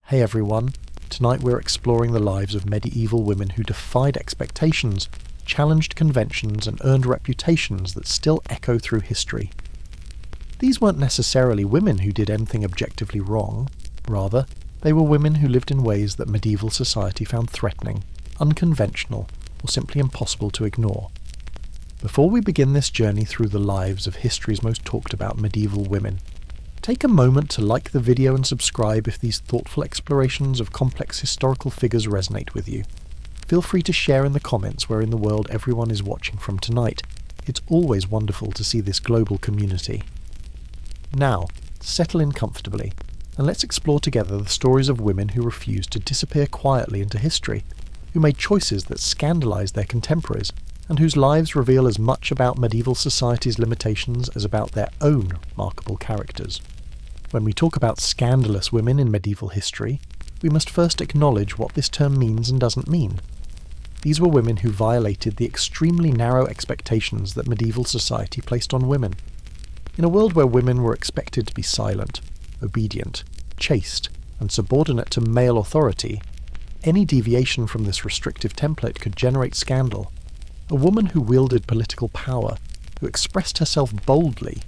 Hey everyone, tonight we're exploring the lives of medieval women who defied expectations, challenged conventions and earned reputations that still echo through history. These weren't necessarily women who did anything objectively wrong, rather, they were women who lived in ways that medieval society found threatening, unconventional, or simply impossible to ignore. Before we begin this journey through the lives of history's most talked about medieval women, take a moment to like the video and subscribe if these thoughtful explorations of complex historical figures resonate with you. Feel free to share in the comments where in the world everyone is watching from tonight. It's always wonderful to see this global community. Now, settle in comfortably, and let's explore together the stories of women who refused to disappear quietly into history, who made choices that scandalized their contemporaries, and whose lives reveal as much about medieval society's limitations as about their own remarkable characters. When we talk about scandalous women in medieval history, we must first acknowledge what this term means and doesn't mean. These were women who violated the extremely narrow expectations that medieval society placed on women. In a world where women were expected to be silent, obedient, chaste, and subordinate to male authority, any deviation from this restrictive template could generate scandal. A woman who wielded political power, who expressed herself boldly,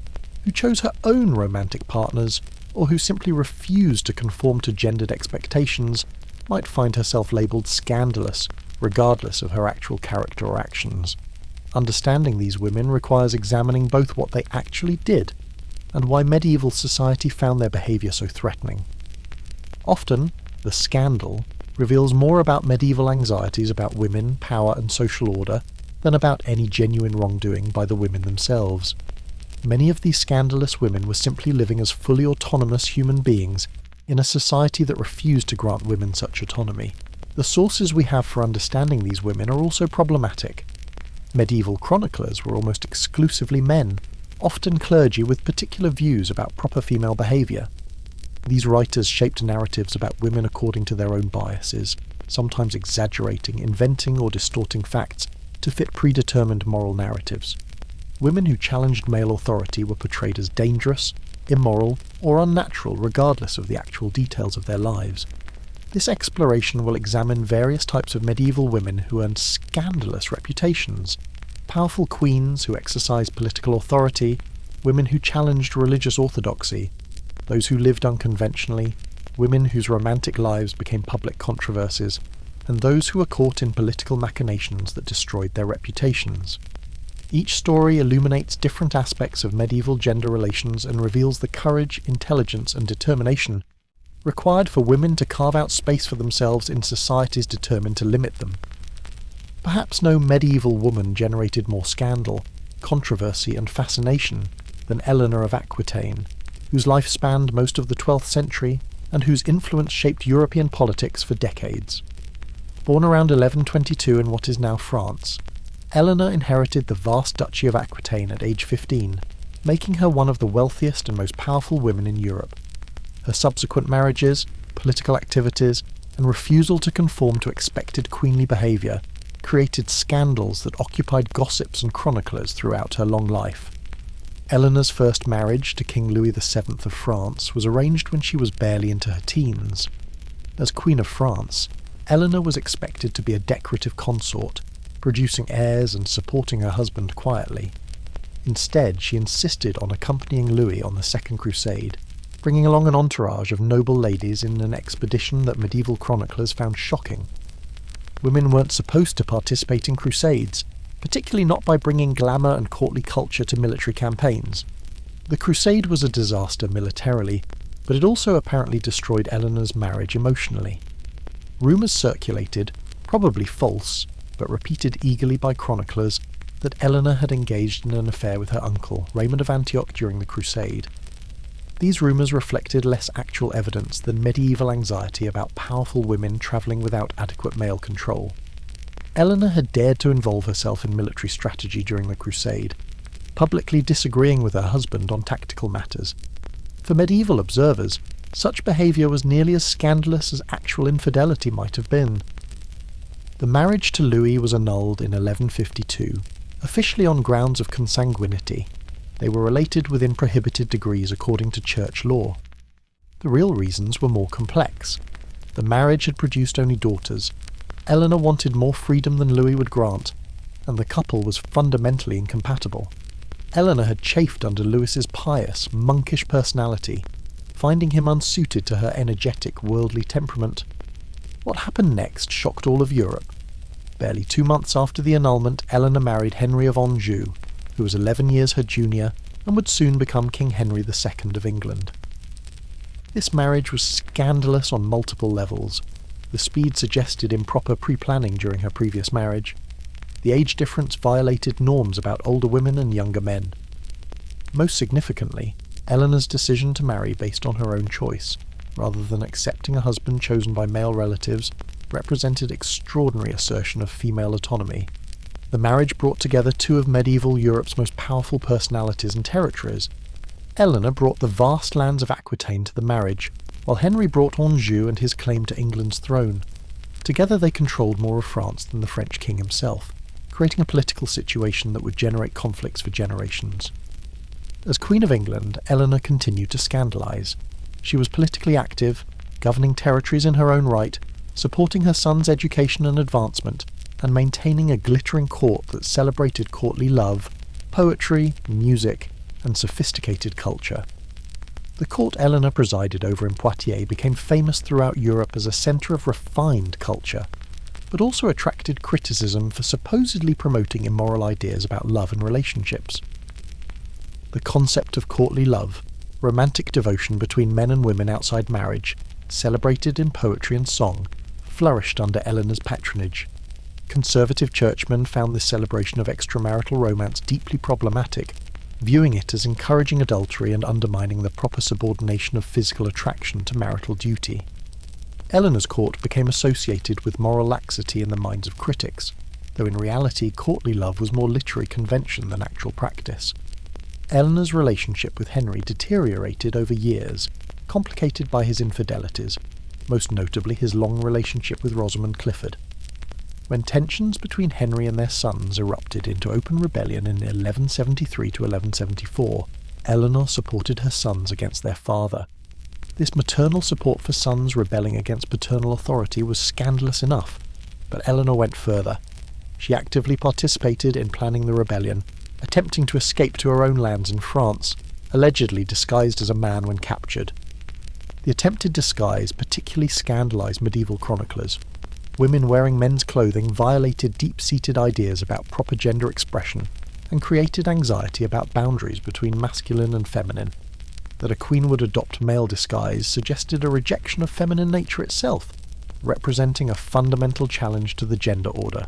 who chose her own romantic partners, or who simply refused to conform to gendered expectations, might find herself labelled scandalous, regardless of her actual character or actions. Understanding these women requires examining both what they actually did, and why medieval society found their behaviour so threatening. Often, the scandal reveals more about medieval anxieties about women, power and social order than about any genuine wrongdoing by the women themselves. Many of these scandalous women were simply living as fully autonomous human beings in a society that refused to grant women such autonomy. The sources we have for understanding these women are also problematic. Medieval chroniclers were almost exclusively men, often clergy with particular views about proper female behaviour. These writers shaped narratives about women according to their own biases, sometimes exaggerating, inventing or distorting facts to fit predetermined moral narratives. Women who challenged male authority were portrayed as dangerous, immoral, or unnatural regardless of the actual details of their lives. This exploration will examine various types of medieval women who earned scandalous reputations: powerful queens who exercised political authority, women who challenged religious orthodoxy, those who lived unconventionally, women whose romantic lives became public controversies, and those who were caught in political machinations that destroyed their reputations. Each story illuminates different aspects of medieval gender relations and reveals the courage, intelligence and determination required for women to carve out space for themselves in societies determined to limit them. Perhaps no medieval woman generated more scandal, controversy and fascination than Eleanor of Aquitaine, whose life spanned most of the 12th century and whose influence shaped European politics for decades. Born around 1122 in what is now France, Eleanor inherited the vast Duchy of Aquitaine at age 15, making her one of the wealthiest and most powerful women in Europe. Her subsequent marriages, political activities, and refusal to conform to expected queenly behaviour created scandals that occupied gossips and chroniclers throughout her long life. Eleanor's first marriage to King Louis VII of France was arranged when she was barely into her teens. As Queen of France, Eleanor was expected to be a decorative consort, producing heirs and supporting her husband quietly. Instead, she insisted on accompanying Louis on the Second Crusade, bringing along an entourage of noble ladies in an expedition that medieval chroniclers found shocking. Women weren't supposed to participate in crusades, particularly not by bringing glamour and courtly culture to military campaigns. The crusade was a disaster militarily, but it also apparently destroyed Eleanor's marriage emotionally. Rumours circulated, probably false, but repeated eagerly by chroniclers, that Eleanor had engaged in an affair with her uncle, Raymond of Antioch, during the crusade. These rumours reflected less actual evidence than medieval anxiety about powerful women travelling without adequate male control. Eleanor had dared to involve herself in military strategy during the crusade, publicly disagreeing with her husband on tactical matters. For medieval observers, such behaviour was nearly as scandalous as actual infidelity might have been. The marriage to Louis was annulled in 1152, officially on grounds of consanguinity. They were related within prohibited degrees according to church law. The real reasons were more complex. The marriage had produced only daughters. Eleanor wanted more freedom than Louis would grant, and the couple was fundamentally incompatible. Eleanor had chafed under Louis's pious, monkish personality, finding him unsuited to her energetic, worldly temperament. What happened next shocked all of Europe. Barely 2 months after the annulment, Eleanor married Henry of Anjou, who was 11 years her junior and would soon become King Henry II of England. This marriage was scandalous on multiple levels. The speed suggested improper pre-planning during her previous marriage. The age difference violated norms about older women and younger men. Most significantly, Eleanor's decision to marry based on her own choice, rather than accepting a husband chosen by male relatives, represented extraordinary assertion of female autonomy. The marriage brought together two of medieval Europe's most powerful personalities and territories. Eleanor brought the vast lands of Aquitaine to the marriage, while Henry brought Anjou and his claim to England's throne. Together they controlled more of France than the French king himself, creating a political situation that would generate conflicts for generations. As Queen of England, Eleanor continued to scandalise. She was politically active, governing territories in her own right, supporting her son's education and advancement, and maintaining a glittering court that celebrated courtly love, poetry, music, and sophisticated culture. The court Eleanor presided over in Poitiers became famous throughout Europe as a centre of refined culture, but also attracted criticism for supposedly promoting immoral ideas about love and relationships. The concept of courtly love, romantic devotion between men and women outside marriage, celebrated in poetry and song, flourished under Eleanor's patronage. Conservative churchmen found this celebration of extramarital romance deeply problematic, viewing it as encouraging adultery and undermining the proper subordination of physical attraction to marital duty. Eleanor's court became associated with moral laxity in the minds of critics, though in reality courtly love was more literary convention than actual practice. Eleanor's relationship with Henry deteriorated over years, complicated by his infidelities, most notably his long relationship with Rosamund Clifford. When tensions between Henry and their sons erupted into open rebellion in 1173 to 1174, Eleanor supported her sons against their father. This maternal support for sons rebelling against paternal authority was scandalous enough, but Eleanor went further. She actively participated in planning the rebellion, attempting to escape to her own lands in France, allegedly disguised as a man when captured. The attempted disguise particularly scandalised medieval chroniclers. Women wearing men's clothing violated deep-seated ideas about proper gender expression and created anxiety about boundaries between masculine and feminine. That a queen would adopt male disguise suggested a rejection of feminine nature itself, representing a fundamental challenge to the gender order.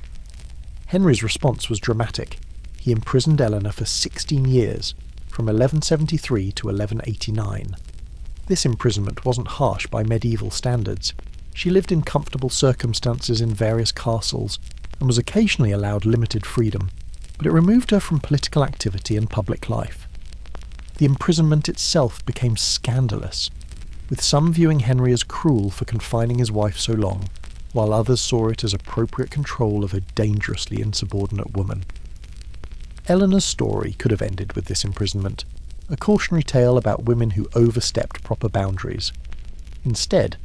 Henry's response was dramatic. He imprisoned Eleanor for 16 years, from 1173 to 1189. This imprisonment wasn't harsh by medieval standards. She lived in comfortable circumstances in various castles, and was occasionally allowed limited freedom, but it removed her from political activity and public life. The imprisonment itself became scandalous, with some viewing Henry as cruel for confining his wife so long, while others saw it as appropriate control of a dangerously insubordinate woman. Eleanor's story could have ended with this imprisonment, a cautionary tale about women who overstepped proper boundaries. Instead,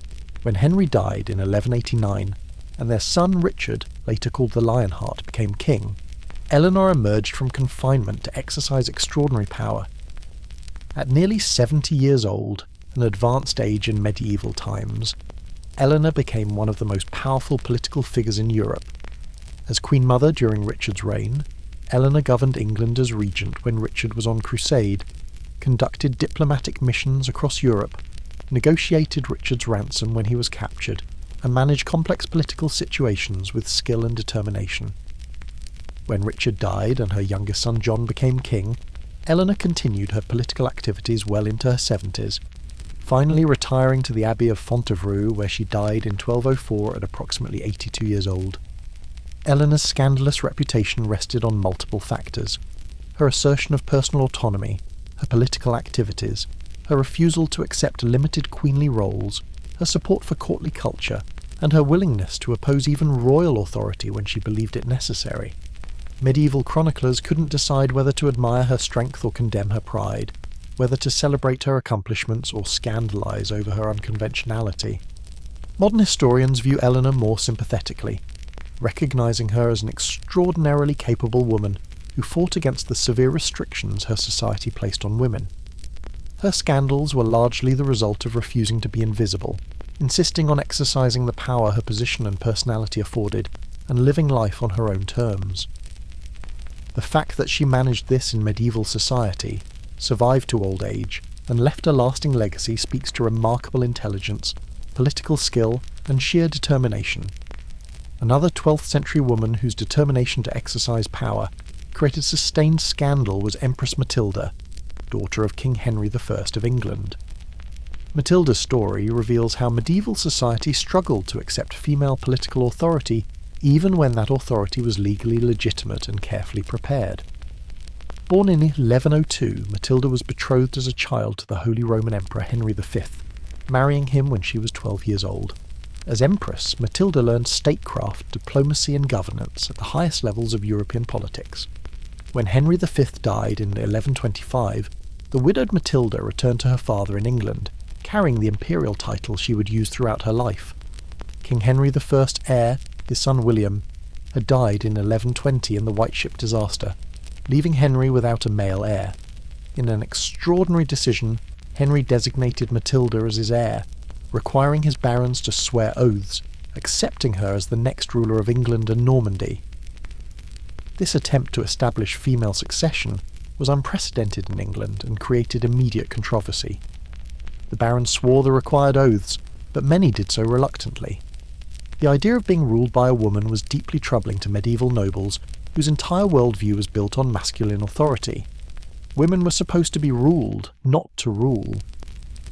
when Henry died in 1189, and their son Richard, later called the Lionheart, became king, Eleanor emerged from confinement to exercise extraordinary power. At nearly 70 years old, an advanced age in medieval times, Eleanor became one of the most powerful political figures in Europe. As Queen Mother during Richard's reign, Eleanor governed England as regent when Richard was on crusade, conducted diplomatic missions across Europe, negotiated Richard's ransom when he was captured, and managed complex political situations with skill and determination. When Richard died and her youngest son John became king, Eleanor continued her political activities well into her 70s, finally retiring to the Abbey of Fontevraud, where she died in 1204 at approximately 82 years old. Eleanor's scandalous reputation rested on multiple factors: her assertion of personal autonomy, her political activities, her refusal to accept limited queenly roles, her support for courtly culture, and her willingness to oppose even royal authority when she believed it necessary. Medieval chroniclers couldn't decide whether to admire her strength or condemn her pride, whether to celebrate her accomplishments or scandalise over her unconventionality. Modern historians view Eleanor more sympathetically, recognising her as an extraordinarily capable woman who fought against the severe restrictions her society placed on women. Her scandals were largely the result of refusing to be invisible, insisting on exercising the power her position and personality afforded, and living life on her own terms. The fact that she managed this in medieval society, survived to old age, and left a lasting legacy speaks to remarkable intelligence, political skill, and sheer determination. Another 12th century woman whose determination to exercise power created sustained scandal was Empress Matilda, daughter of King Henry I of England. Matilda's story reveals how medieval society struggled to accept female political authority even when that authority was legally legitimate and carefully prepared. Born in 1102, Matilda was betrothed as a child to the Holy Roman Emperor Henry V, marrying him when she was 12 years old. As Empress, Matilda learned statecraft, diplomacy and governance at the highest levels of European politics. When Henry V died in 1125, the widowed Matilda returned to her father in England, carrying the imperial title she would use throughout her life. King Henry I's heir, his son William, had died in 1120 in the White Ship disaster, leaving Henry without a male heir. In an extraordinary decision, Henry designated Matilda as his heir, requiring his barons to swear oaths, accepting her as the next ruler of England and Normandy. This attempt to establish female succession was unprecedented in England and created immediate controversy. The barons swore the required oaths, but many did so reluctantly. The idea of being ruled by a woman was deeply troubling to medieval nobles, whose entire worldview was built on masculine authority. Women were supposed to be ruled, not to rule.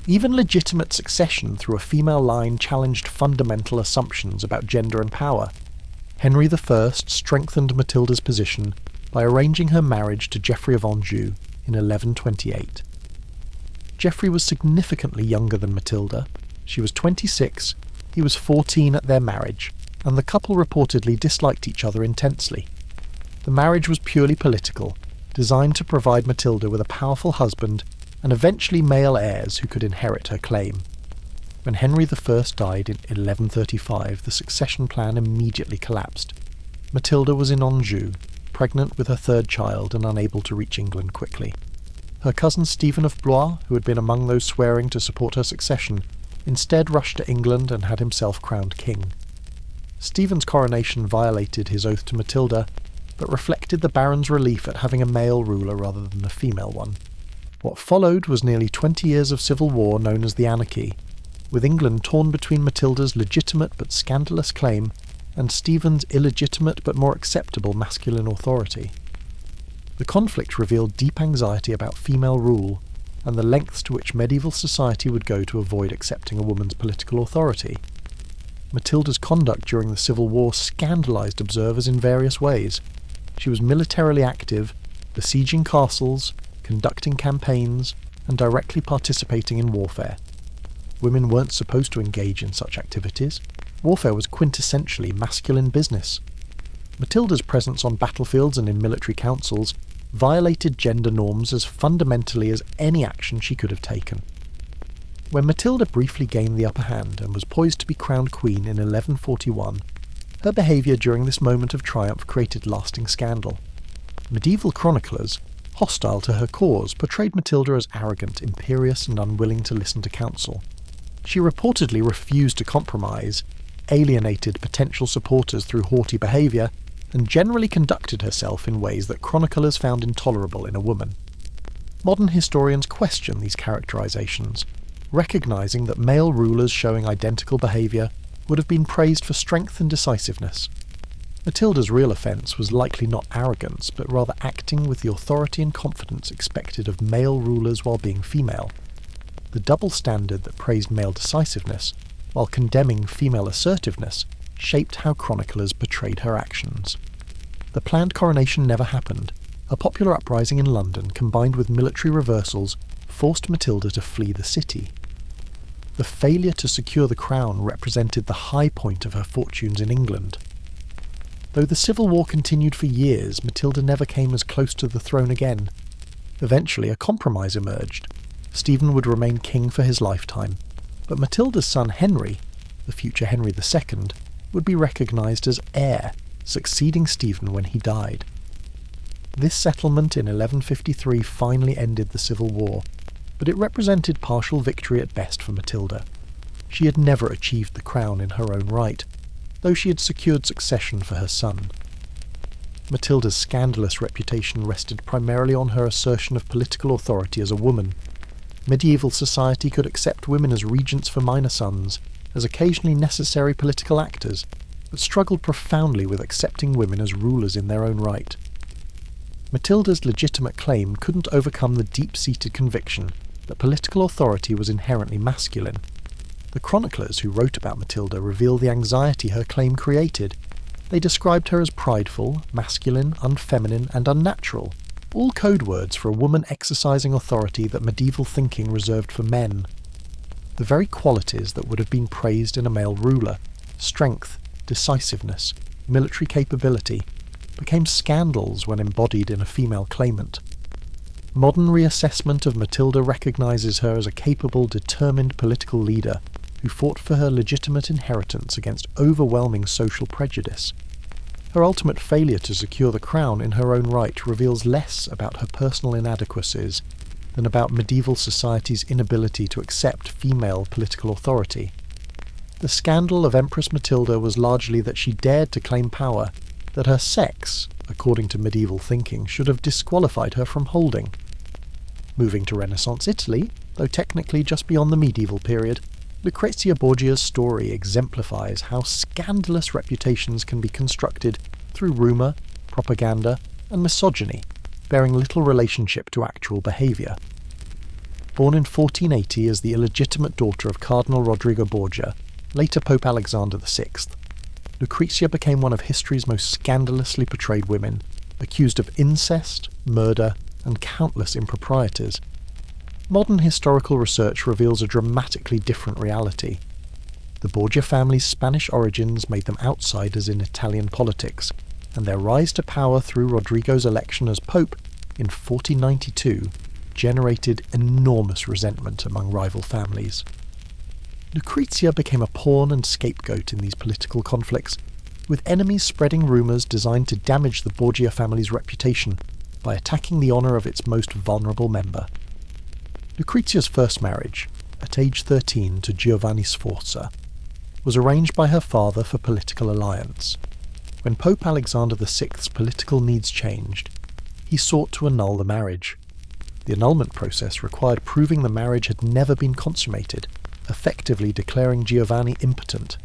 Even legitimate succession through a female line challenged fundamental assumptions about gender and power. Henry I strengthened Matilda's position by arranging her marriage to Geoffrey of Anjou in 1128. Geoffrey was significantly younger than Matilda. She was 26, he was 14 at their marriage, and the couple reportedly disliked each other intensely. The marriage was purely political, designed to provide Matilda with a powerful husband and eventually male heirs who could inherit her claim. When Henry I died in 1135, the succession plan immediately collapsed. Matilda was in Anjou, pregnant with her third child and unable to reach England quickly. Her cousin Stephen of Blois, who had been among those swearing to support her succession, instead rushed to England and had himself crowned king. Stephen's coronation violated his oath to Matilda, but reflected the barons' relief at having a male ruler rather than a female one. What followed was nearly 20 years of civil war known as the Anarchy, with England torn between Matilda's legitimate but scandalous claim and Stephen's illegitimate but more acceptable masculine authority. The conflict revealed deep anxiety about female rule and the lengths to which medieval society would go to avoid accepting a woman's political authority. Matilda's conduct during the Civil War scandalised observers in various ways. She was militarily active, besieging castles, conducting campaigns, and directly participating in warfare. Women weren't supposed to engage in such activities. Warfare was quintessentially masculine business. Matilda's presence on battlefields and in military councils violated gender norms as fundamentally as any action she could have taken. When Matilda briefly gained the upper hand and was poised to be crowned queen in 1141, her behaviour during this moment of triumph created lasting scandal. Medieval chroniclers, hostile to her cause, portrayed Matilda as arrogant, imperious, and unwilling to listen to counsel. She reportedly refused to compromise, alienated potential supporters through haughty behaviour, and generally conducted herself in ways that chroniclers found intolerable in a woman. Modern historians question these characterizations, recognizing that male rulers showing identical behaviour would have been praised for strength and decisiveness. Matilda's real offence was likely not arrogance, but rather acting with the authority and confidence expected of male rulers while being female. The double standard that praised male decisiveness, while condemning female assertiveness, shaped how chroniclers portrayed her actions. The planned coronation never happened. A popular uprising in London, combined with military reversals, forced Matilda to flee the city. The failure to secure the crown represented the high point of her fortunes in England. Though the civil war continued for years, Matilda never came as close to the throne again. Eventually, a compromise emerged. Stephen would remain king for his lifetime, but Matilda's son Henry, the future Henry II, would be recognised as heir, succeeding Stephen when he died. This settlement in 1153 finally ended the civil war, but it represented partial victory at best for Matilda. She had never achieved the crown in her own right, though she had secured succession for her son. Matilda's scandalous reputation rested primarily on her assertion of political authority as a woman. Medieval society could accept women as regents for minor sons, as occasionally necessary political actors, but struggled profoundly with accepting women as rulers in their own right. Matilda's legitimate claim couldn't overcome the deep-seated conviction that political authority was inherently masculine. The chroniclers who wrote about Matilda reveal the anxiety her claim created. They described her as prideful, masculine, unfeminine, and unnatural, all code words for a woman exercising authority that medieval thinking reserved for men. The very qualities that would have been praised in a male ruler, strength, decisiveness, military capability, became scandals when embodied in a female claimant. Modern reassessment of Matilda recognises her as a capable, determined political leader who fought for her legitimate inheritance against overwhelming social prejudice. Her ultimate failure to secure the crown in her own right reveals less about her personal inadequacies than about medieval society's inability to accept female political authority. The scandal of Empress Matilda was largely that she dared to claim power that her sex, according to medieval thinking, should have disqualified her from holding. Moving to Renaissance Italy, though technically just beyond the medieval period, Lucrezia Borgia's story exemplifies how scandalous reputations can be constructed through rumour, propaganda, and misogyny, bearing little relationship to actual behaviour. Born in 1480 as the illegitimate daughter of Cardinal Rodrigo Borgia, later Pope Alexander VI, Lucrezia became one of history's most scandalously portrayed women, accused of incest, murder, and countless improprieties. Modern historical research reveals a dramatically different reality. The Borgia family's Spanish origins made them outsiders in Italian politics, and their rise to power through Rodrigo's election as Pope in 1492 generated enormous resentment among rival families. Lucrezia became a pawn and scapegoat in these political conflicts, with enemies spreading rumours designed to damage the Borgia family's reputation by attacking the honour of its most vulnerable member. Lucrezia's first marriage, at age 13 to Giovanni Sforza, was arranged by her father for political alliance. When Pope Alexander VI's political needs changed, he sought to annul the marriage. The annulment process required proving the marriage had never been consummated, effectively declaring Giovanni impotent.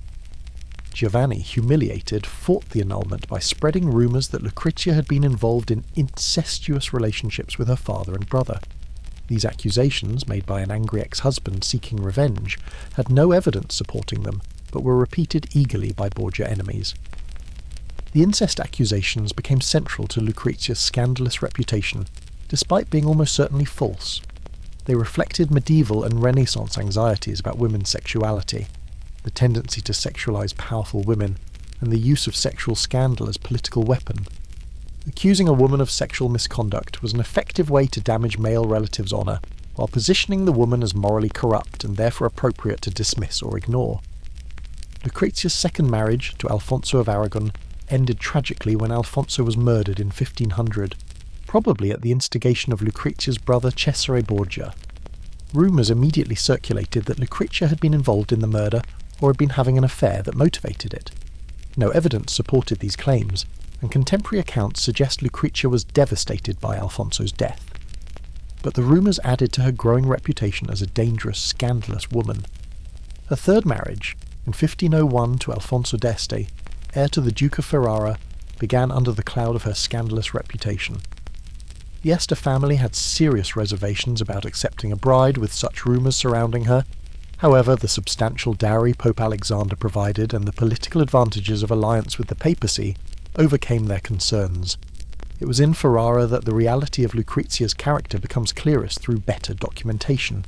Giovanni, humiliated, fought the annulment by spreading rumours that Lucrezia had been involved in incestuous relationships with her father and brother. These accusations, made by an angry ex-husband seeking revenge, had no evidence supporting them, but were repeated eagerly by Borgia enemies. The incest accusations became central to Lucrezia's scandalous reputation, despite being almost certainly false. They reflected medieval and Renaissance anxieties about women's sexuality, the tendency to sexualize powerful women, and the use of sexual scandal as political weapon. Accusing a woman of sexual misconduct was an effective way to damage male relatives' honour, while positioning the woman as morally corrupt and therefore appropriate to dismiss or ignore. Lucrezia's second marriage, to Alfonso of Aragon, ended tragically when Alfonso was murdered in 1500, probably at the instigation of Lucrezia's brother Cesare Borgia. Rumours immediately circulated that Lucrezia had been involved in the murder or had been having an affair that motivated it. No evidence supported these claims, and contemporary accounts suggest Lucrezia was devastated by Alfonso's death. But the rumours added to her growing reputation as a dangerous, scandalous woman. Her third marriage, in 1501 to Alfonso d'Este, heir to the Duke of Ferrara, began under the cloud of her scandalous reputation. The Este family had serious reservations about accepting a bride with such rumours surrounding her. However, the substantial dowry Pope Alexander provided and the political advantages of alliance with the papacy overcame their concerns. It was in Ferrara that the reality of Lucrezia's character becomes clearest through better documentation.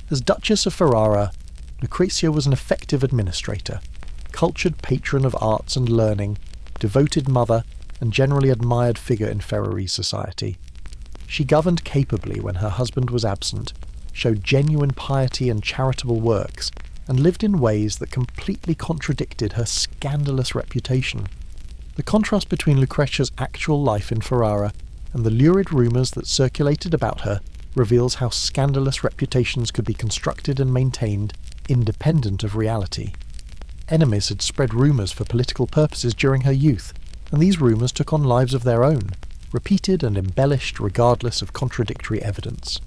As Duchess of Ferrara, Lucrezia was an effective administrator, cultured patron of arts and learning, devoted mother, and generally admired figure in Ferrarese society. She governed capably when her husband was absent, showed genuine piety and charitable works, and lived in ways that completely contradicted her scandalous reputation. The contrast between Lucrezia's actual life in Ferrara and the lurid rumours that circulated about her reveals how scandalous reputations could be constructed and maintained independent of reality. Enemies had spread rumours for political purposes during her youth, and these rumours took on lives of their own, repeated and embellished regardless of contradictory evidence.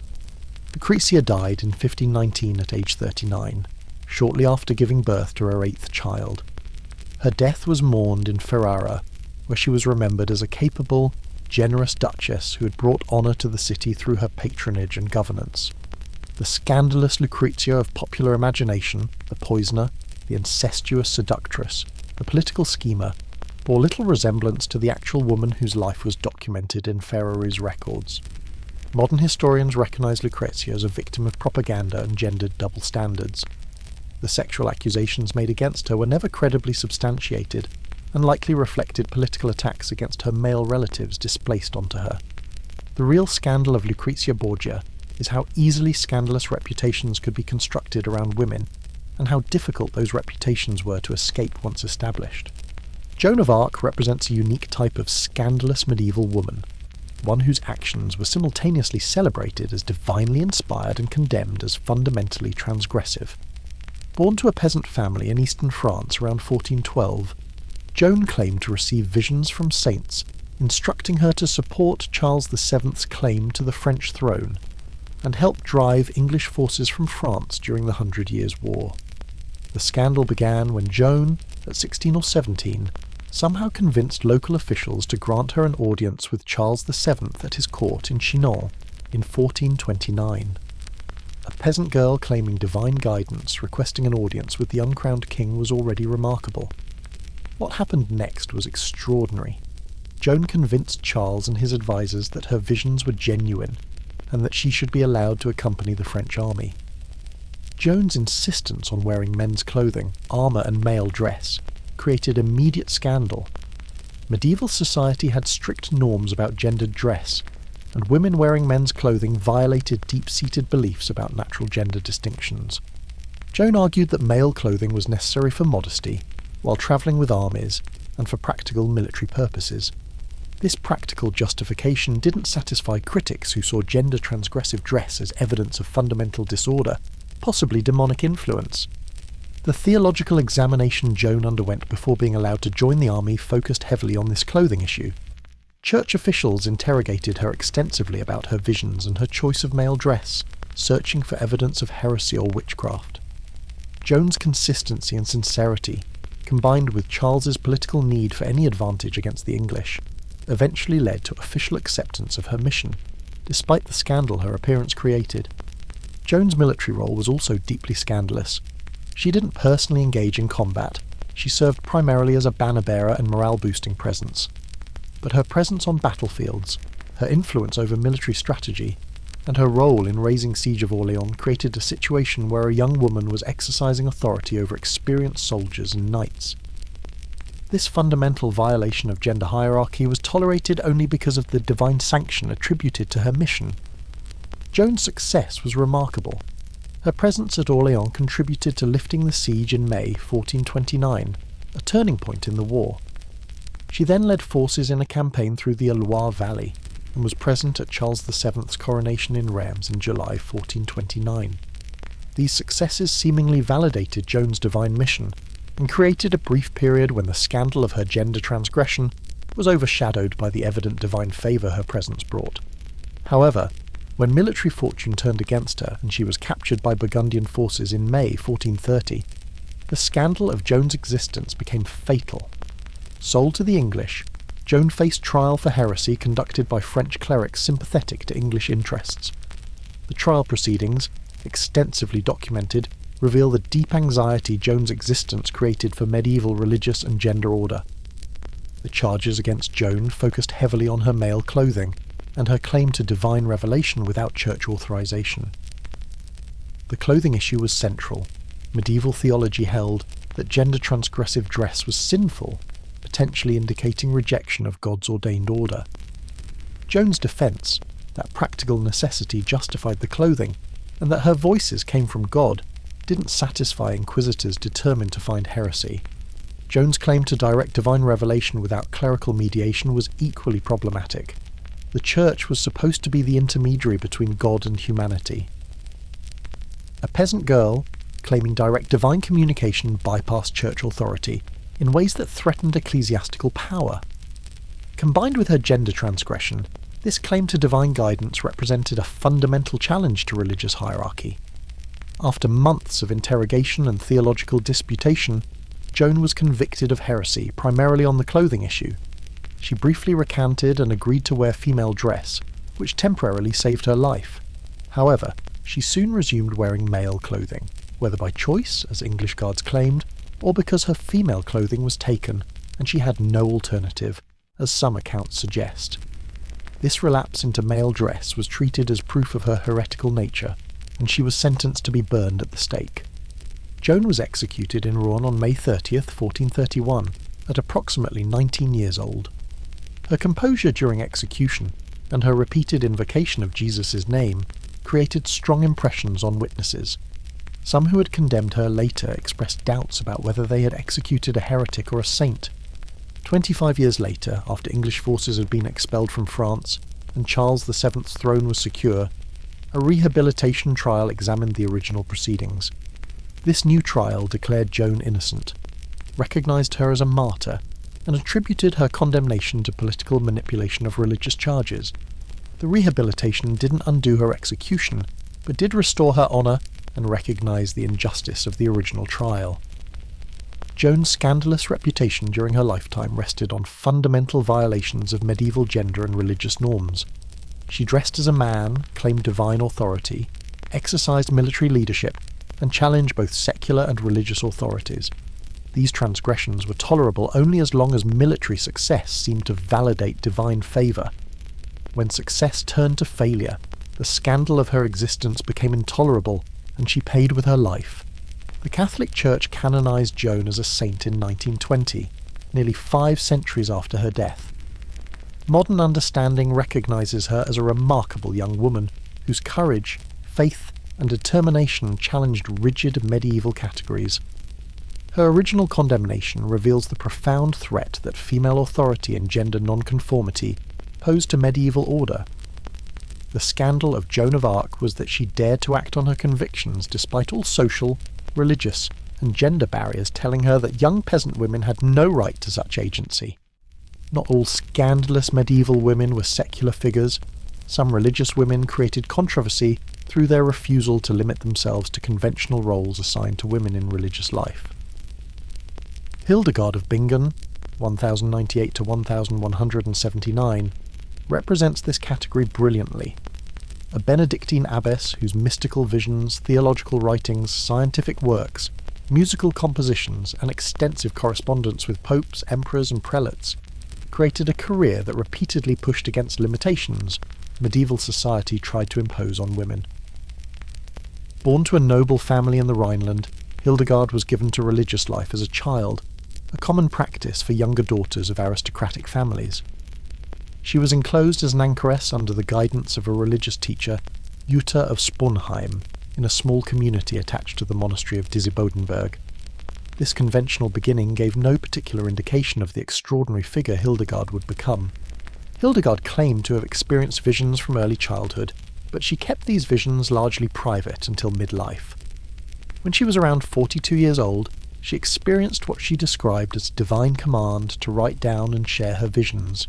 Lucrezia died in 1519 at age 39, shortly after giving birth to her 8th child. Her death was mourned in Ferrara, where she was remembered as a capable, generous duchess who had brought honour to the city through her patronage and governance. The scandalous Lucrezia of popular imagination, the poisoner, the incestuous seductress, the political schemer, bore little resemblance to the actual woman whose life was documented in Ferrari's records. Modern historians recognise Lucrezia as a victim of propaganda and gendered double standards. The sexual accusations made against her were never credibly substantiated, and likely reflected political attacks against her male relatives displaced onto her. The real scandal of Lucrezia Borgia is how easily scandalous reputations could be constructed around women, and how difficult those reputations were to escape once established. Joan of Arc represents a unique type of scandalous medieval woman, one whose actions were simultaneously celebrated as divinely inspired and condemned as fundamentally transgressive. Born to a peasant family in eastern France around 1412, Joan claimed to receive visions from saints instructing her to support Charles VII's claim to the French throne and help drive English forces from France during the 100 Years' War. The scandal began when Joan, at 16 or 17, somehow convinced local officials to grant her an audience with Charles VII at his court in Chinon in 1429. A peasant girl claiming divine guidance requesting an audience with the uncrowned king was already remarkable. What happened next was extraordinary. Joan convinced Charles and his advisers that her visions were genuine and that she should be allowed to accompany the French army. Joan's insistence on wearing men's clothing, armour and male dress created immediate scandal. Medieval society had strict norms about gendered dress, and women wearing men's clothing violated deep-seated beliefs about natural gender distinctions. Joan argued that male clothing was necessary for modesty, while travelling with armies, and for practical military purposes. This practical justification didn't satisfy critics who saw gender-transgressive dress as evidence of fundamental disorder, possibly demonic influence. The theological examination Joan underwent before being allowed to join the army focused heavily on this clothing issue. Church officials interrogated her extensively about her visions and her choice of male dress, searching for evidence of heresy or witchcraft. Joan's consistency and sincerity, combined with Charles's political need for any advantage against the English, eventually led to official acceptance of her mission, despite the scandal her appearance created. Joan's military role was also deeply scandalous. She didn't personally engage in combat, she served primarily as a banner-bearer and morale-boosting presence. But her presence on battlefields, her influence over military strategy, and her role in raising siege of Orléans created a situation where a young woman was exercising authority over experienced soldiers and knights. This fundamental violation of gender hierarchy was tolerated only because of the divine sanction attributed to her mission. Joan's success was remarkable. Her presence at Orléans contributed to lifting the siege in May 1429, a turning point in the war. She then led forces in a campaign through the Loire Valley, and was present at Charles VII's coronation in Reims in July 1429. These successes seemingly validated Joan's divine mission, and created a brief period when the scandal of her gender transgression was overshadowed by the evident divine favour her presence brought. However, when military fortune turned against her and she was captured by Burgundian forces in May 1430, the scandal of Joan's existence became fatal. Sold to the English, Joan faced trial for heresy conducted by French clerics sympathetic to English interests. The trial proceedings, extensively documented, reveal the deep anxiety Joan's existence created for medieval religious and gender order. The charges against Joan focused heavily on her male clothing, and her claim to divine revelation without church authorization. The clothing issue was central. Medieval theology held that gender-transgressive dress was sinful, potentially indicating rejection of God's ordained order. Joan's defence, that practical necessity justified the clothing, and that her voices came from God, didn't satisfy inquisitors determined to find heresy. Joan's claim to direct divine revelation without clerical mediation was equally problematic. The Church was supposed to be the intermediary between God and humanity. A peasant girl, claiming direct divine communication bypassed church authority in ways that threatened ecclesiastical power. Combined with her gender transgression, this claim to divine guidance represented a fundamental challenge to religious hierarchy. After months of interrogation and theological disputation, Joan was convicted of heresy, primarily on the clothing issue. She briefly recanted and agreed to wear female dress, which temporarily saved her life. However, she soon resumed wearing male clothing, whether by choice, as English guards claimed, or because her female clothing was taken and she had no alternative, as some accounts suggest. This relapse into male dress was treated as proof of her heretical nature, and she was sentenced to be burned at the stake. Joan was executed in Rouen on May 30th, 1431, at approximately 19 years old. Her composure during execution, and her repeated invocation of Jesus' name, created strong impressions on witnesses. Some who had condemned her later expressed doubts about whether they had executed a heretic or a saint. 25 years later, after English forces had been expelled from France and Charles VII's throne was secure, a rehabilitation trial examined the original proceedings. This new trial declared Joan innocent, recognised her as a martyr, and attributed her condemnation to political manipulation of religious charges. The rehabilitation didn't undo her execution, but did restore her honour and recognise the injustice of the original trial. Joan's scandalous reputation during her lifetime rested on fundamental violations of medieval gender and religious norms. She dressed as a man, claimed divine authority, exercised military leadership, and challenged both secular and religious authorities. These transgressions were tolerable only as long as military success seemed to validate divine favour. When success turned to failure, the scandal of her existence became intolerable, and she paid with her life. The Catholic Church canonised Joan as a saint in 1920, nearly 5 centuries after her death. Modern understanding recognises her as a remarkable young woman whose courage, faith, and determination challenged rigid medieval categories. Her original condemnation reveals the profound threat that female authority and gender nonconformity posed to medieval order. The scandal of Joan of Arc was that she dared to act on her convictions despite all social, religious, and gender barriers telling her that young peasant women had no right to such agency. Not all scandalous medieval women were secular figures. Some religious women created controversy through their refusal to limit themselves to conventional roles assigned to women in religious life. Hildegard of Bingen, 1098 to 1179, represents this category brilliantly. A Benedictine abbess whose mystical visions, theological writings, scientific works, musical compositions, and extensive correspondence with popes, emperors, and prelates created a career that repeatedly pushed against limitations medieval society tried to impose on women. Born to a noble family in the Rhineland, Hildegard was given to religious life as a child, a common practice for younger daughters of aristocratic families. She was enclosed as an anchoress under the guidance of a religious teacher, Jutta of Sponheim, in a small community attached to the monastery of Disibodenberg. This conventional beginning gave no particular indication of the extraordinary figure Hildegard would become. Hildegard claimed to have experienced visions from early childhood, but she kept these visions largely private until midlife. When she was around 42 years old, she experienced what she described as divine command to write down and share her visions.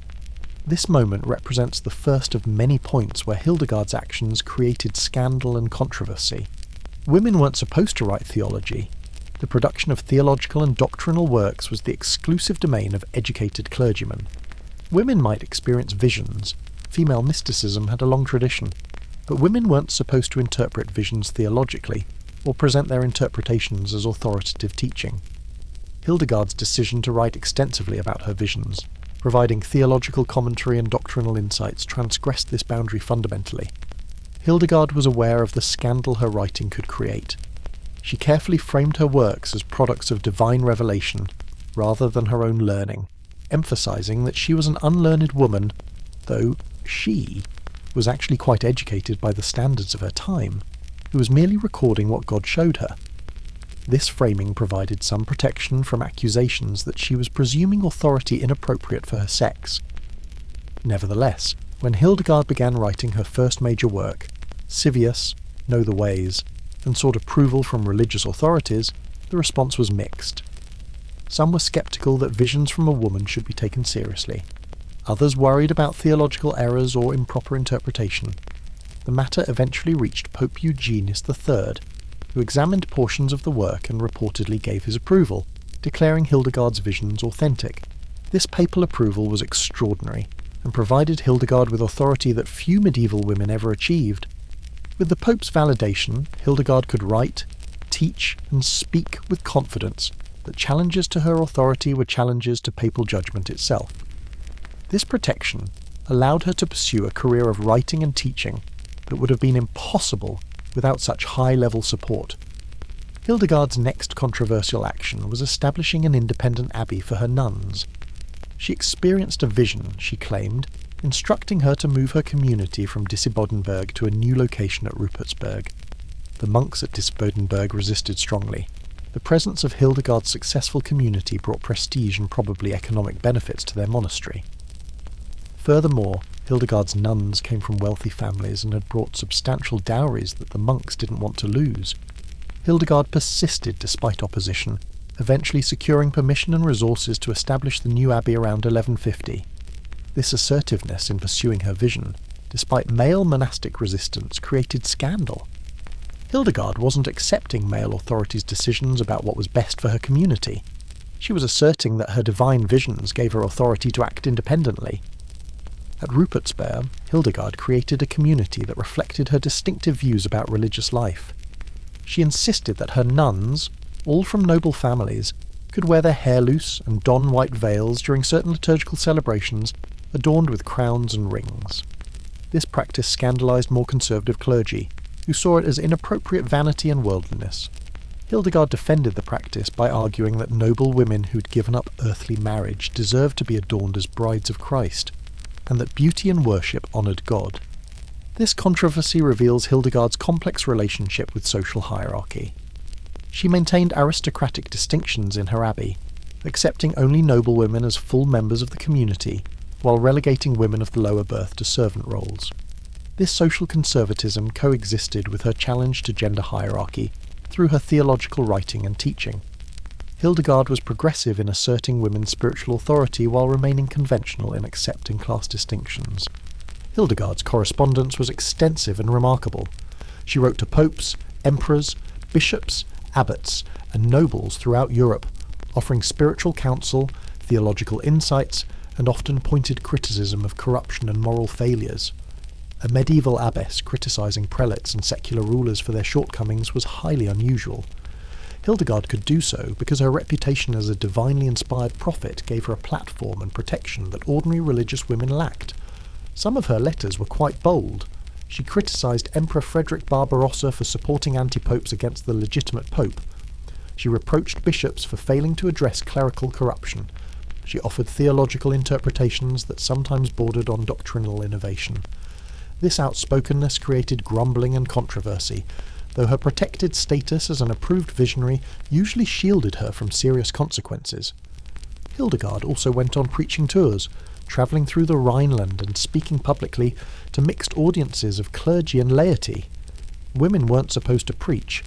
This moment represents the first of many points where Hildegard's actions created scandal and controversy. Women weren't supposed to write theology. The production of theological and doctrinal works was the exclusive domain of educated clergymen. Women might experience visions. Female mysticism had a long tradition, but women weren't supposed to interpret visions theologically, or present their interpretations as authoritative teaching. Hildegard's decision to write extensively about her visions, providing theological commentary and doctrinal insights, transgressed this boundary fundamentally. Hildegard was aware of the scandal her writing could create. She carefully framed her works as products of divine revelation, rather than her own learning, emphasizing that she was an unlearned woman, though she was actually quite educated by the standards of her time, who was merely recording what God showed her. This framing provided some protection from accusations that she was presuming authority inappropriate for her sex. Nevertheless, when Hildegard began writing her first major work, Civius, Know the Ways, and sought approval from religious authorities, the response was mixed. Some were sceptical that visions from a woman should be taken seriously. Others worried about theological errors or improper interpretation. The matter eventually reached Pope Eugenius III, who examined portions of the work and reportedly gave his approval, declaring Hildegard's visions authentic. This papal approval was extraordinary, and provided Hildegard with authority that few medieval women ever achieved. With the Pope's validation, Hildegard could write, teach, and speak with confidence that challenges to her authority were challenges to papal judgment itself. This protection allowed her to pursue a career of writing and teaching that would have been impossible without such high-level support. Hildegard's next controversial action was establishing an independent abbey for her nuns. She experienced a vision, she claimed, instructing her to move her community from Disibodenberg to a new location at Rupertsberg. The monks at Disibodenberg resisted strongly. The presence of Hildegard's successful community brought prestige and probably economic benefits to their monastery. Furthermore, Hildegard's nuns came from wealthy families and had brought substantial dowries that the monks didn't want to lose. Hildegard persisted despite opposition, eventually securing permission and resources to establish the new abbey around 1150. This assertiveness in pursuing her vision, despite male monastic resistance, created scandal. Hildegard wasn't accepting male authorities' decisions about what was best for her community. She was asserting that her divine visions gave her authority to act independently. At Rupertsberg, Hildegard created a community that reflected her distinctive views about religious life. She insisted that her nuns, all from noble families, could wear their hair loose and don white veils during certain liturgical celebrations, adorned with crowns and rings. This practice scandalized more conservative clergy, who saw it as inappropriate vanity and worldliness. Hildegard defended the practice by arguing that noble women who'd given up earthly marriage deserved to be adorned as brides of Christ, and that beauty and worship honoured God. This controversy reveals Hildegard's complex relationship with social hierarchy. She maintained aristocratic distinctions in her abbey, accepting only noble women as full members of the community, while relegating women of the lower birth to servant roles. This social conservatism coexisted with her challenge to gender hierarchy through her theological writing and teaching. Hildegard was progressive in asserting women's spiritual authority while remaining conventional in accepting class distinctions. Hildegard's correspondence was extensive and remarkable. She wrote to popes, emperors, bishops, abbots, and nobles throughout Europe, offering spiritual counsel, theological insights, and often pointed criticism of corruption and moral failures. A medieval abbess criticizing prelates and secular rulers for their shortcomings was highly unusual. Hildegard could do so because her reputation as a divinely inspired prophet gave her a platform and protection that ordinary religious women lacked. Some of her letters were quite bold. She criticized Emperor Frederick Barbarossa for supporting anti-popes against the legitimate pope. She reproached bishops for failing to address clerical corruption. She offered theological interpretations that sometimes bordered on doctrinal innovation. This outspokenness created grumbling and controversy, though her protected status as an approved visionary usually shielded her from serious consequences. Hildegard also went on preaching tours, travelling through the Rhineland and speaking publicly to mixed audiences of clergy and laity. Women weren't supposed to preach.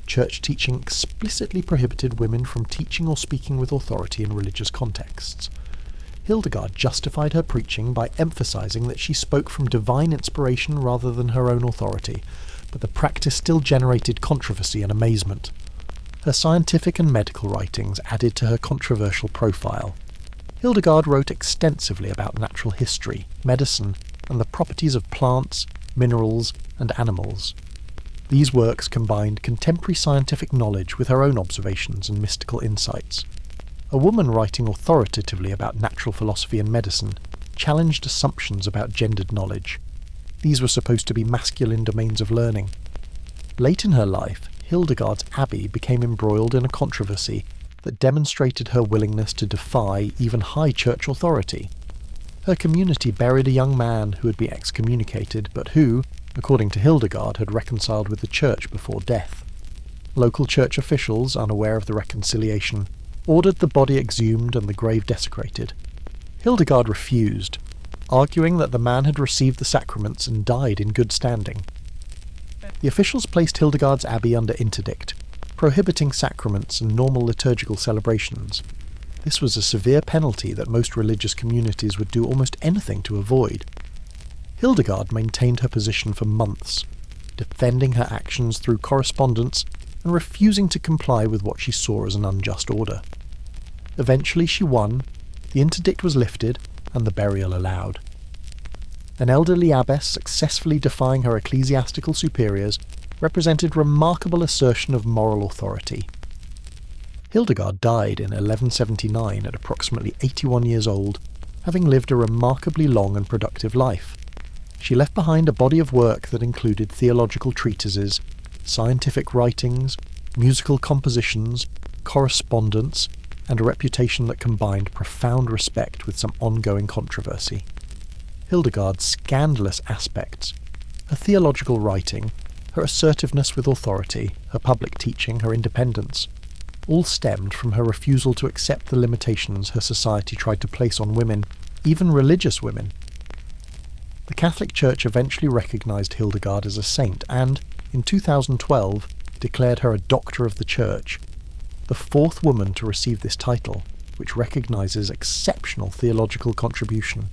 Church teaching explicitly prohibited women from teaching or speaking with authority in religious contexts. Hildegard justified her preaching by emphasizing that she spoke from divine inspiration rather than her own authority, but the practice still generated controversy and amazement. Her scientific and medical writings added to her controversial profile. Hildegard wrote extensively about natural history, medicine, and the properties of plants, minerals, and animals. These works combined contemporary scientific knowledge with her own observations and mystical insights. A woman writing authoritatively about natural philosophy and medicine challenged assumptions about gendered knowledge. These were supposed to be masculine domains of learning. Late in her life, Hildegard's abbey became embroiled in a controversy that demonstrated her willingness to defy even high church authority. Her community buried a young man who had been excommunicated, but who, according to Hildegard, had reconciled with the church before death. Local church officials, unaware of the reconciliation, ordered the body exhumed and the grave desecrated. Hildegard refused, arguing that the man had received the sacraments and died in good standing. The officials placed Hildegard's abbey under interdict, prohibiting sacraments and normal liturgical celebrations. This was a severe penalty that most religious communities would do almost anything to avoid. Hildegard maintained her position for months, defending her actions through correspondence and refusing to comply with what she saw as an unjust order. Eventually she won, the interdict was lifted, and the burial allowed. An elderly abbess successfully defying her ecclesiastical superiors represented remarkable assertion of moral authority. Hildegard died in 1179 at approximately 81 years old, having lived a remarkably long and productive life. She left behind a body of work that included theological treatises, scientific writings, musical compositions, correspondence, and a reputation that combined profound respect with some ongoing controversy. Hildegard's scandalous aspects, her theological writing, her assertiveness with authority, her public teaching, her independence, all stemmed from her refusal to accept the limitations her society tried to place on women, even religious women. The Catholic Church eventually recognised Hildegard as a saint and, in 2012, declared her a Doctor of the Church, the fourth woman to receive this title, which recognises exceptional theological contribution.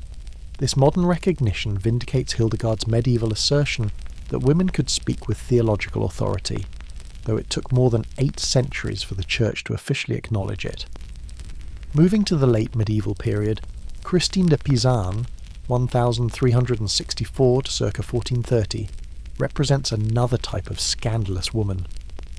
This modern recognition vindicates Hildegard's medieval assertion that women could speak with theological authority, though it took more than 8 centuries for the Church to officially acknowledge it. Moving to the late medieval period, Christine de Pizan, 1364 to circa 1430, represents another type of scandalous woman,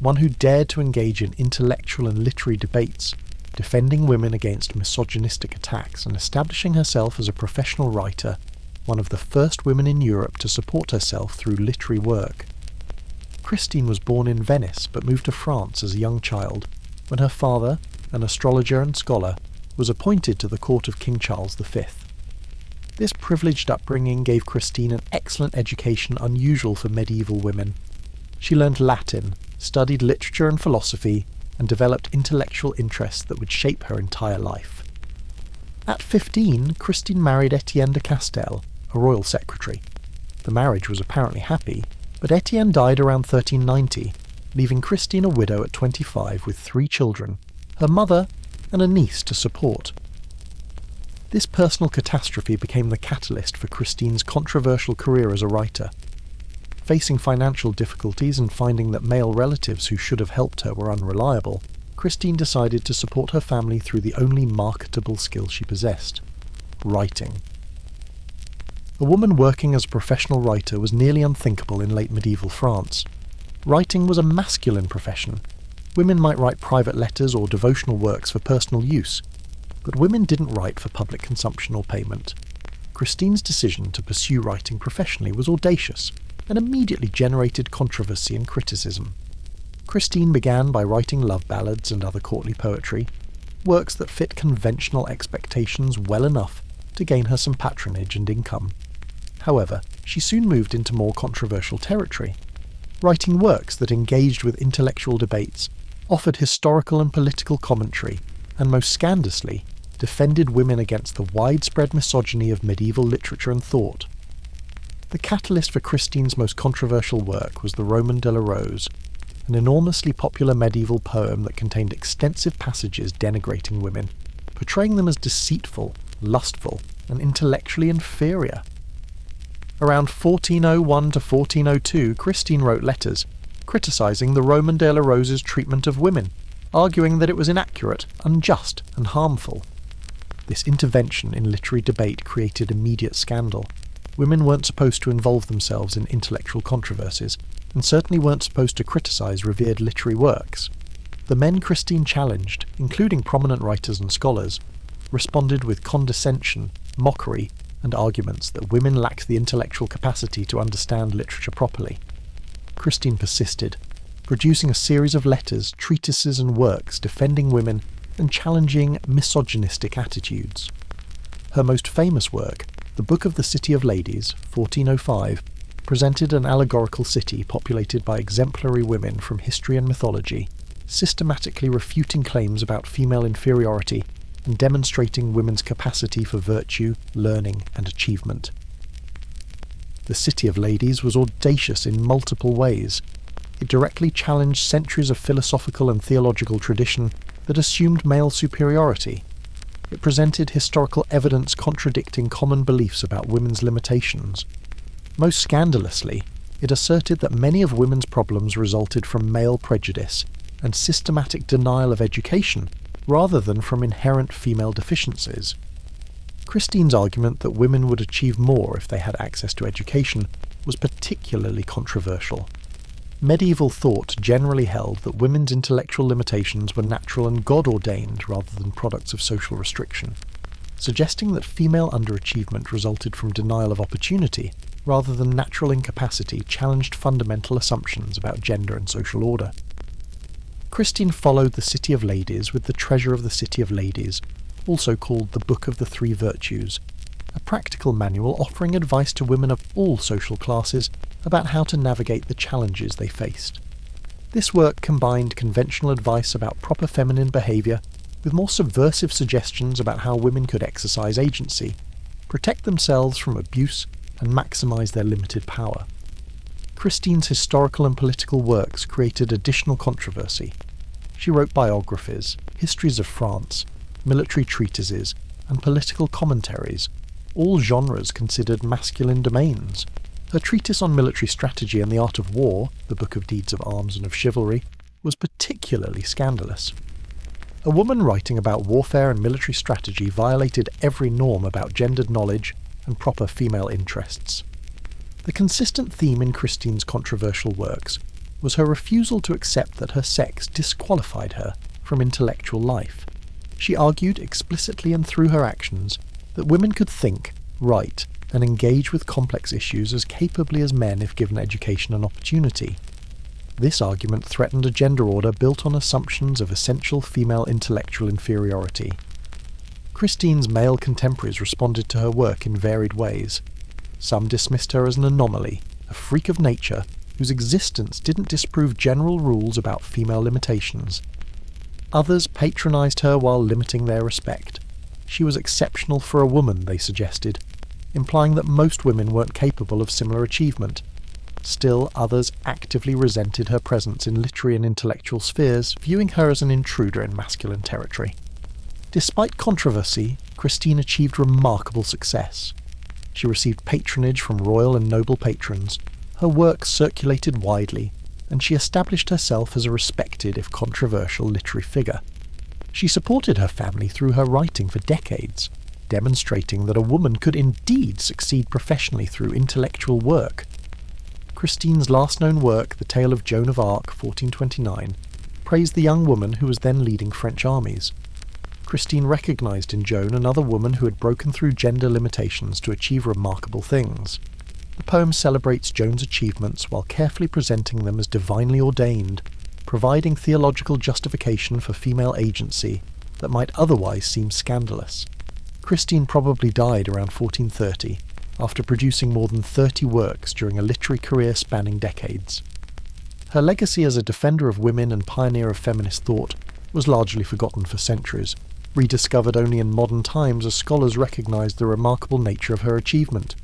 one who dared to engage in intellectual and literary debates, defending women against misogynistic attacks and establishing herself as a professional writer, one of the first women in Europe to support herself through literary work. Christine was born in Venice but moved to France as a young child, when her father, an astrologer and scholar, was appointed to the court of King Charles V. This privileged upbringing gave Christine an excellent education unusual for medieval women. She learned Latin, studied literature and philosophy, and developed intellectual interests that would shape her entire life. At 15, Christine married Etienne de Castel, a royal secretary. The marriage was apparently happy, but Etienne died around 1390, leaving Christine a widow at 25 with 3 children, her mother and a niece to support. This personal catastrophe became the catalyst for Christine's controversial career as a writer. Facing financial difficulties and finding that male relatives who should have helped her were unreliable, Christine decided to support her family through the only marketable skill she possessed: writing. A woman working as a professional writer was nearly unthinkable in late medieval France. Writing was a masculine profession. Women might write private letters or devotional works for personal use, but women didn't write for public consumption or payment. Christine's decision to pursue writing professionally was audacious, and immediately generated controversy and criticism. Christine began by writing love ballads and other courtly poetry, works that fit conventional expectations well enough to gain her some patronage and income. However, she soon moved into more controversial territory, writing works that engaged with intellectual debates, offered historical and political commentary, and most scandalously, defended women against the widespread misogyny of medieval literature and thought. The catalyst for Christine's most controversial work was the Roman de la Rose, an enormously popular medieval poem that contained extensive passages denigrating women, portraying them as deceitful, lustful, and intellectually inferior. Around 1401 to 1402, Christine wrote letters criticising the Roman de la Rose's treatment of women, arguing that it was inaccurate, unjust, and harmful. This intervention in literary debate created immediate scandal. Women weren't supposed to involve themselves in intellectual controversies, and certainly weren't supposed to criticise revered literary works. The men Christine challenged, including prominent writers and scholars, responded with condescension, mockery, and arguments that women lacked the intellectual capacity to understand literature properly. Christine persisted, producing a series of letters, treatises, and works defending women and challenging misogynistic attitudes. Her most famous work, The Book of the City of Ladies, 1405, presented an allegorical city populated by exemplary women from history and mythology, systematically refuting claims about female inferiority and demonstrating women's capacity for virtue, learning, and achievement. The City of Ladies was audacious in multiple ways. It directly challenged centuries of philosophical and theological tradition that assumed male superiority. It presented historical evidence contradicting common beliefs about women's limitations. Most scandalously, it asserted that many of women's problems resulted from male prejudice and systematic denial of education rather than from inherent female deficiencies. Christine's argument that women would achieve more if they had access to education was particularly controversial. Medieval thought generally held that women's intellectual limitations were natural and God-ordained rather than products of social restriction, suggesting that female underachievement resulted from denial of opportunity rather than natural incapacity challenged fundamental assumptions about gender and social order. Christine followed the City of Ladies with the Treasure of the City of Ladies, also called the Book of the Three Virtues, a practical manual offering advice to women of all social classes about how to navigate the challenges they faced. This work combined conventional advice about proper feminine behaviour with more subversive suggestions about how women could exercise agency, protect themselves from abuse, and maximise their limited power. Christine's historical and political works created additional controversy. She wrote biographies, histories of France, military treatises, and political commentaries, all genres considered masculine domains. Her treatise on military strategy and the art of war, the Book of Deeds of Arms and of Chivalry, was particularly scandalous. A woman writing about warfare and military strategy violated every norm about gendered knowledge and proper female interests. The consistent theme in Christine's controversial works was her refusal to accept that her sex disqualified her from intellectual life. She argued explicitly and through her actions that women could think, write, and engage with complex issues as capably as men if given education and opportunity. This argument threatened a gender order built on assumptions of essential female intellectual inferiority. Christine's male contemporaries responded to her work in varied ways. Some dismissed her as an anomaly, a freak of nature, whose existence didn't disprove general rules about female limitations. Others patronised her while limiting their respect. She was exceptional for a woman, they suggested, implying that most women weren't capable of similar achievement. Still, others actively resented her presence in literary and intellectual spheres, viewing her as an intruder in masculine territory. Despite controversy, Christine achieved remarkable success. She received patronage from royal and noble patrons, her work circulated widely, and she established herself as a respected, if controversial, literary figure. She supported her family through her writing for decades, demonstrating that a woman could indeed succeed professionally through intellectual work. Christine's last known work, The Tale of Joan of Arc, 1429, praised the young woman who was then leading French armies. Christine recognised in Joan another woman who had broken through gender limitations to achieve remarkable things. The poem celebrates Joan's achievements while carefully presenting them as divinely ordained, providing theological justification for female agency that might otherwise seem scandalous. Christine probably died around 1430, after producing more than 30 works during a literary career spanning decades. Her legacy as a defender of women and pioneer of feminist thought was largely forgotten for centuries, rediscovered only in modern times as scholars recognised the remarkable nature of her achievement.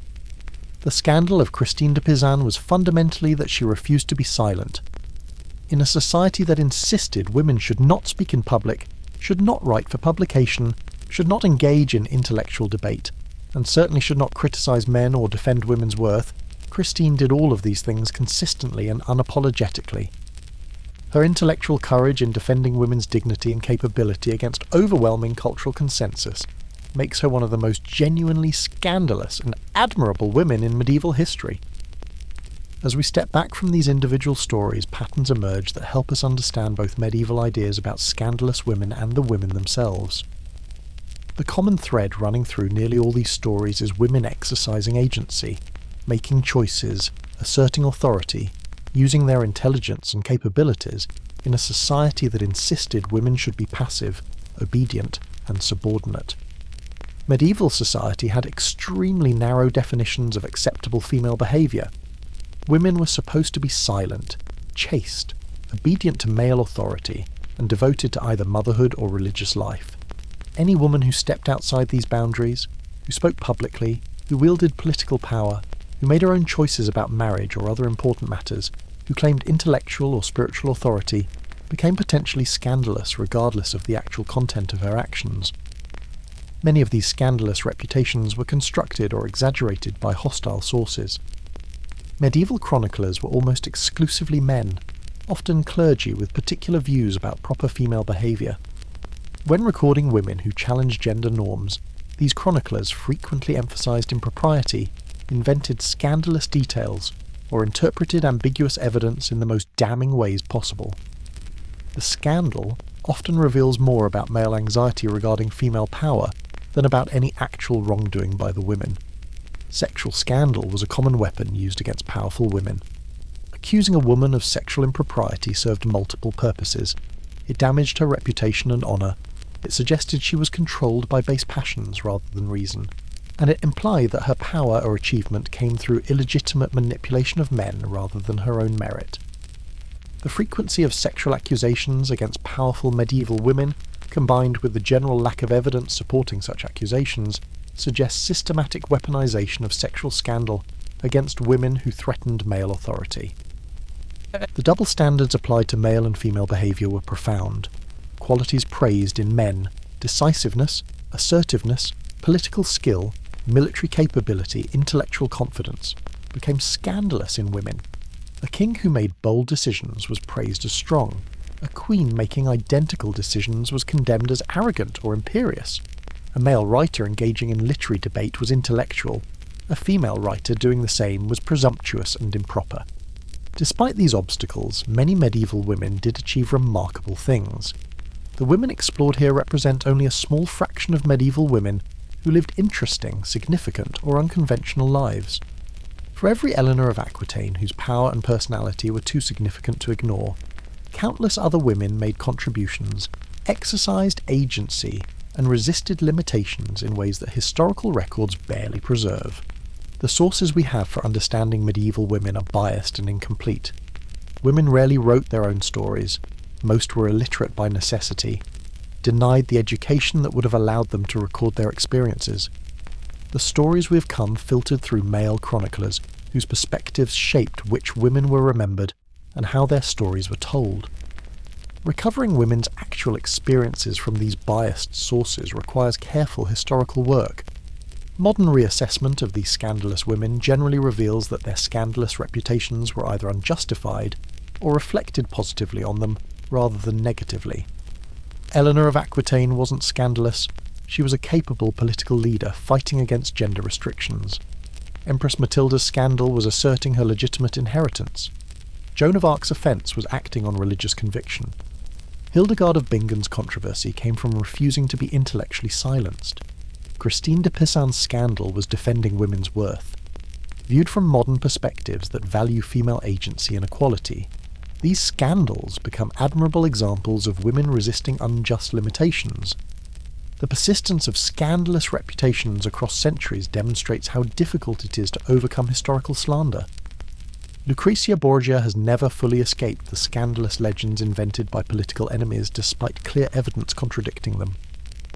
The scandal of Christine de Pizan was fundamentally that she refused to be silent. In a society that insisted women should not speak in public, should not write for publication, should not engage in intellectual debate, and certainly should not criticise men or defend women's worth, Christine did all of these things consistently and unapologetically. Her intellectual courage in defending women's dignity and capability against overwhelming cultural consensus makes her one of the most genuinely scandalous and admirable women in medieval history. As we step back from these individual stories, patterns emerge that help us understand both medieval ideas about scandalous women and the women themselves. The common thread running through nearly all these stories is women exercising agency, making choices, asserting authority, using their intelligence and capabilities in a society that insisted women should be passive, obedient, and subordinate. Medieval society had extremely narrow definitions of acceptable female behaviour. Women were supposed to be silent, chaste, obedient to male authority, and devoted to either motherhood or religious life. Any woman who stepped outside these boundaries, who spoke publicly, who wielded political power, who made her own choices about marriage or other important matters, who claimed intellectual or spiritual authority, became potentially scandalous regardless of the actual content of her actions. Many of these scandalous reputations were constructed or exaggerated by hostile sources. Medieval chroniclers were almost exclusively men, often clergy with particular views about proper female behaviour. When recording women who challenged gender norms, these chroniclers frequently emphasised impropriety, invented scandalous details, or interpreted ambiguous evidence in the most damning ways possible. The scandal often reveals more about male anxiety regarding female power than about any actual wrongdoing by the women. Sexual scandal was a common weapon used against powerful women. Accusing a woman of sexual impropriety served multiple purposes. It damaged her reputation and honour, it suggested she was controlled by base passions rather than reason, and it implied that her power or achievement came through illegitimate manipulation of men rather than her own merit. The frequency of sexual accusations against powerful medieval women, combined with the general lack of evidence supporting such accusations, suggests systematic weaponization of sexual scandal against women who threatened male authority. The double standards applied to male and female behaviour were profound. Qualities praised in men, decisiveness, assertiveness, political skill, military capability, intellectual confidence, became scandalous in women. A king who made bold decisions was praised as strong. A queen making identical decisions was condemned as arrogant or imperious. A male writer engaging in literary debate was intellectual. A female writer doing the same was presumptuous and improper. Despite these obstacles, many medieval women did achieve remarkable things. The women explored here represent only a small fraction of medieval women who lived interesting, significant, or unconventional lives. For every Eleanor of Aquitaine whose power and personality were too significant to ignore, countless other women made contributions, exercised agency, and resisted limitations in ways that historical records barely preserve. The sources we have for understanding medieval women are biased and incomplete. Women rarely wrote their own stories. Most were illiterate by necessity, denied the education that would have allowed them to record their experiences. The stories we have come filtered through male chroniclers, whose perspectives shaped which women were remembered and how their stories were told. Recovering women's actual experiences from these biased sources requires careful historical work. Modern reassessment of these scandalous women generally reveals that their scandalous reputations were either unjustified or reflected positively on them rather than negatively. Eleanor of Aquitaine wasn't scandalous. She was a capable political leader fighting against gender restrictions. Empress Matilda's scandal was asserting her legitimate inheritance. Joan of Arc's offence was acting on religious conviction. Hildegard of Bingen's controversy came from refusing to be intellectually silenced. Christine de Pisan's scandal was defending women's worth. Viewed from modern perspectives that value female agency and equality, these scandals become admirable examples of women resisting unjust limitations. The persistence of scandalous reputations across centuries demonstrates how difficult it is to overcome historical slander. Lucrezia Borgia has never fully escaped the scandalous legends invented by political enemies despite clear evidence contradicting them.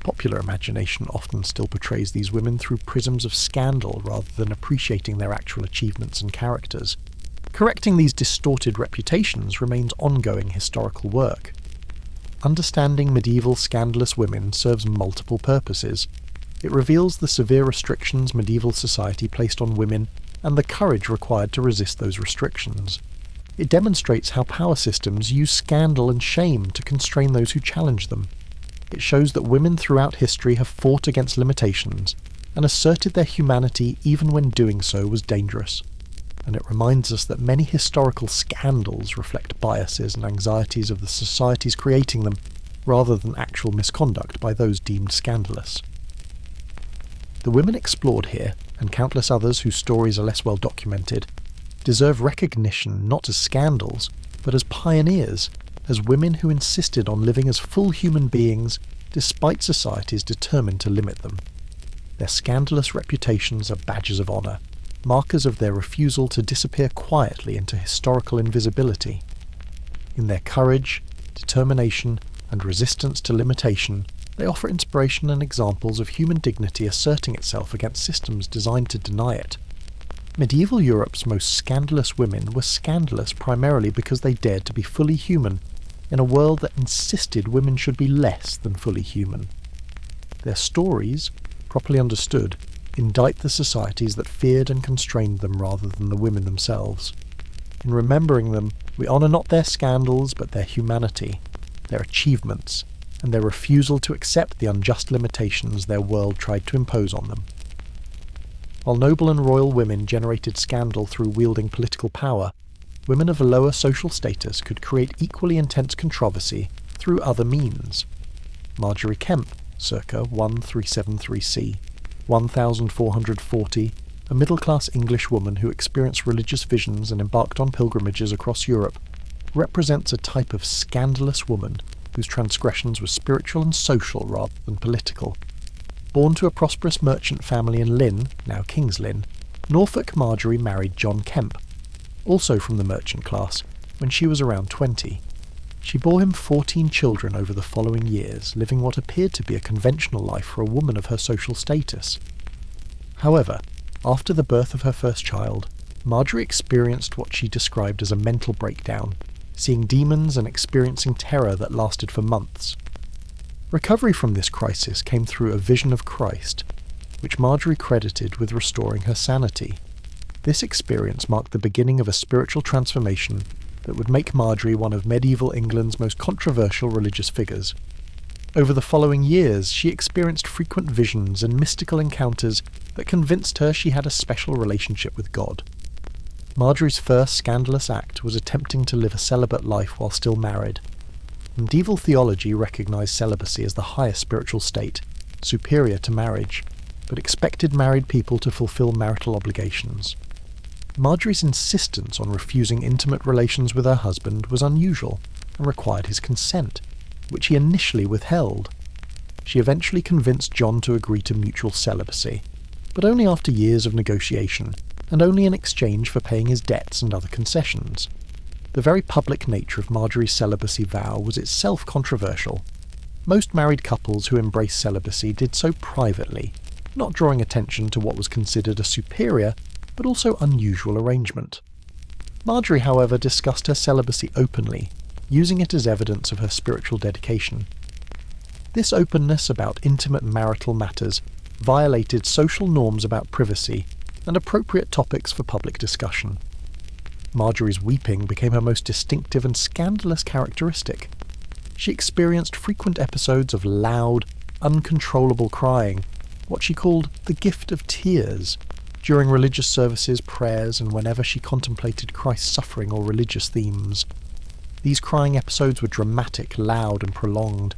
Popular imagination often still portrays these women through prisms of scandal rather than appreciating their actual achievements and characters. Correcting these distorted reputations remains ongoing historical work. Understanding medieval scandalous women serves multiple purposes. It reveals the severe restrictions medieval society placed on women and the courage required to resist those restrictions. It demonstrates how power systems use scandal and shame to constrain those who challenge them. It shows that women throughout history have fought against limitations and asserted their humanity even when doing so was dangerous. And it reminds us that many historical scandals reflect biases and anxieties of the societies creating them, rather than actual misconduct by those deemed scandalous. The women explored here, and countless others whose stories are less well documented, deserve recognition not as scandals, but as pioneers, as women who insisted on living as full human beings despite societies determined to limit them. Their scandalous reputations are badges of honour, markers of their refusal to disappear quietly into historical invisibility. In their courage, determination, and resistance to limitation, they offer inspiration and examples of human dignity asserting itself against systems designed to deny it. Medieval Europe's most scandalous women were scandalous primarily because they dared to be fully human in a world that insisted women should be less than fully human. Their stories, properly understood, indict the societies that feared and constrained them rather than the women themselves. In remembering them, we honour not their scandals but their humanity, their achievements, and their refusal to accept the unjust limitations their world tried to impose on them. While noble and royal women generated scandal through wielding political power, women of a lower social status could create equally intense controversy through other means. Margery Kempe, circa 1373 C, 1440, a middle-class English woman who experienced religious visions and embarked on pilgrimages across Europe, represents a type of scandalous woman whose transgressions were spiritual and social rather than political. Born to a prosperous merchant family in Lynn, now King's Lynn, Norfolk Margery married John Kempe, also from the merchant class, when she was around 20. She bore him 14 children over the following years, living what appeared to be a conventional life for a woman of her social status. However, after the birth of her first child, Margery experienced what she described as a mental breakdown, seeing demons and experiencing terror that lasted for months. Recovery from this crisis came through a vision of Christ, which Margery credited with restoring her sanity. This experience marked the beginning of a spiritual transformation that would make Margery one of medieval England's most controversial religious figures. Over the following years, she experienced frequent visions and mystical encounters that convinced her she had a special relationship with God. Margery's first scandalous act was attempting to live a celibate life while still married. Medieval theology recognised celibacy as the highest spiritual state, superior to marriage, but expected married people to fulfil marital obligations. Margery's insistence on refusing intimate relations with her husband was unusual and required his consent, which he initially withheld. She eventually convinced John to agree to mutual celibacy, but only after years of negotiation, and only in exchange for paying his debts and other concessions. The very public nature of Margery's celibacy vow was itself controversial. Most married couples who embraced celibacy did so privately, not drawing attention to what was considered a superior but also unusual arrangement. Margery, however, discussed her celibacy openly, using it as evidence of her spiritual dedication. This openness about intimate marital matters violated social norms about privacy and appropriate topics for public discussion. Margery's weeping became her most distinctive and scandalous characteristic. She experienced frequent episodes of loud, uncontrollable crying, what she called the gift of tears, during religious services, prayers, and whenever she contemplated Christ's suffering or religious themes. These crying episodes were dramatic, loud, and prolonged,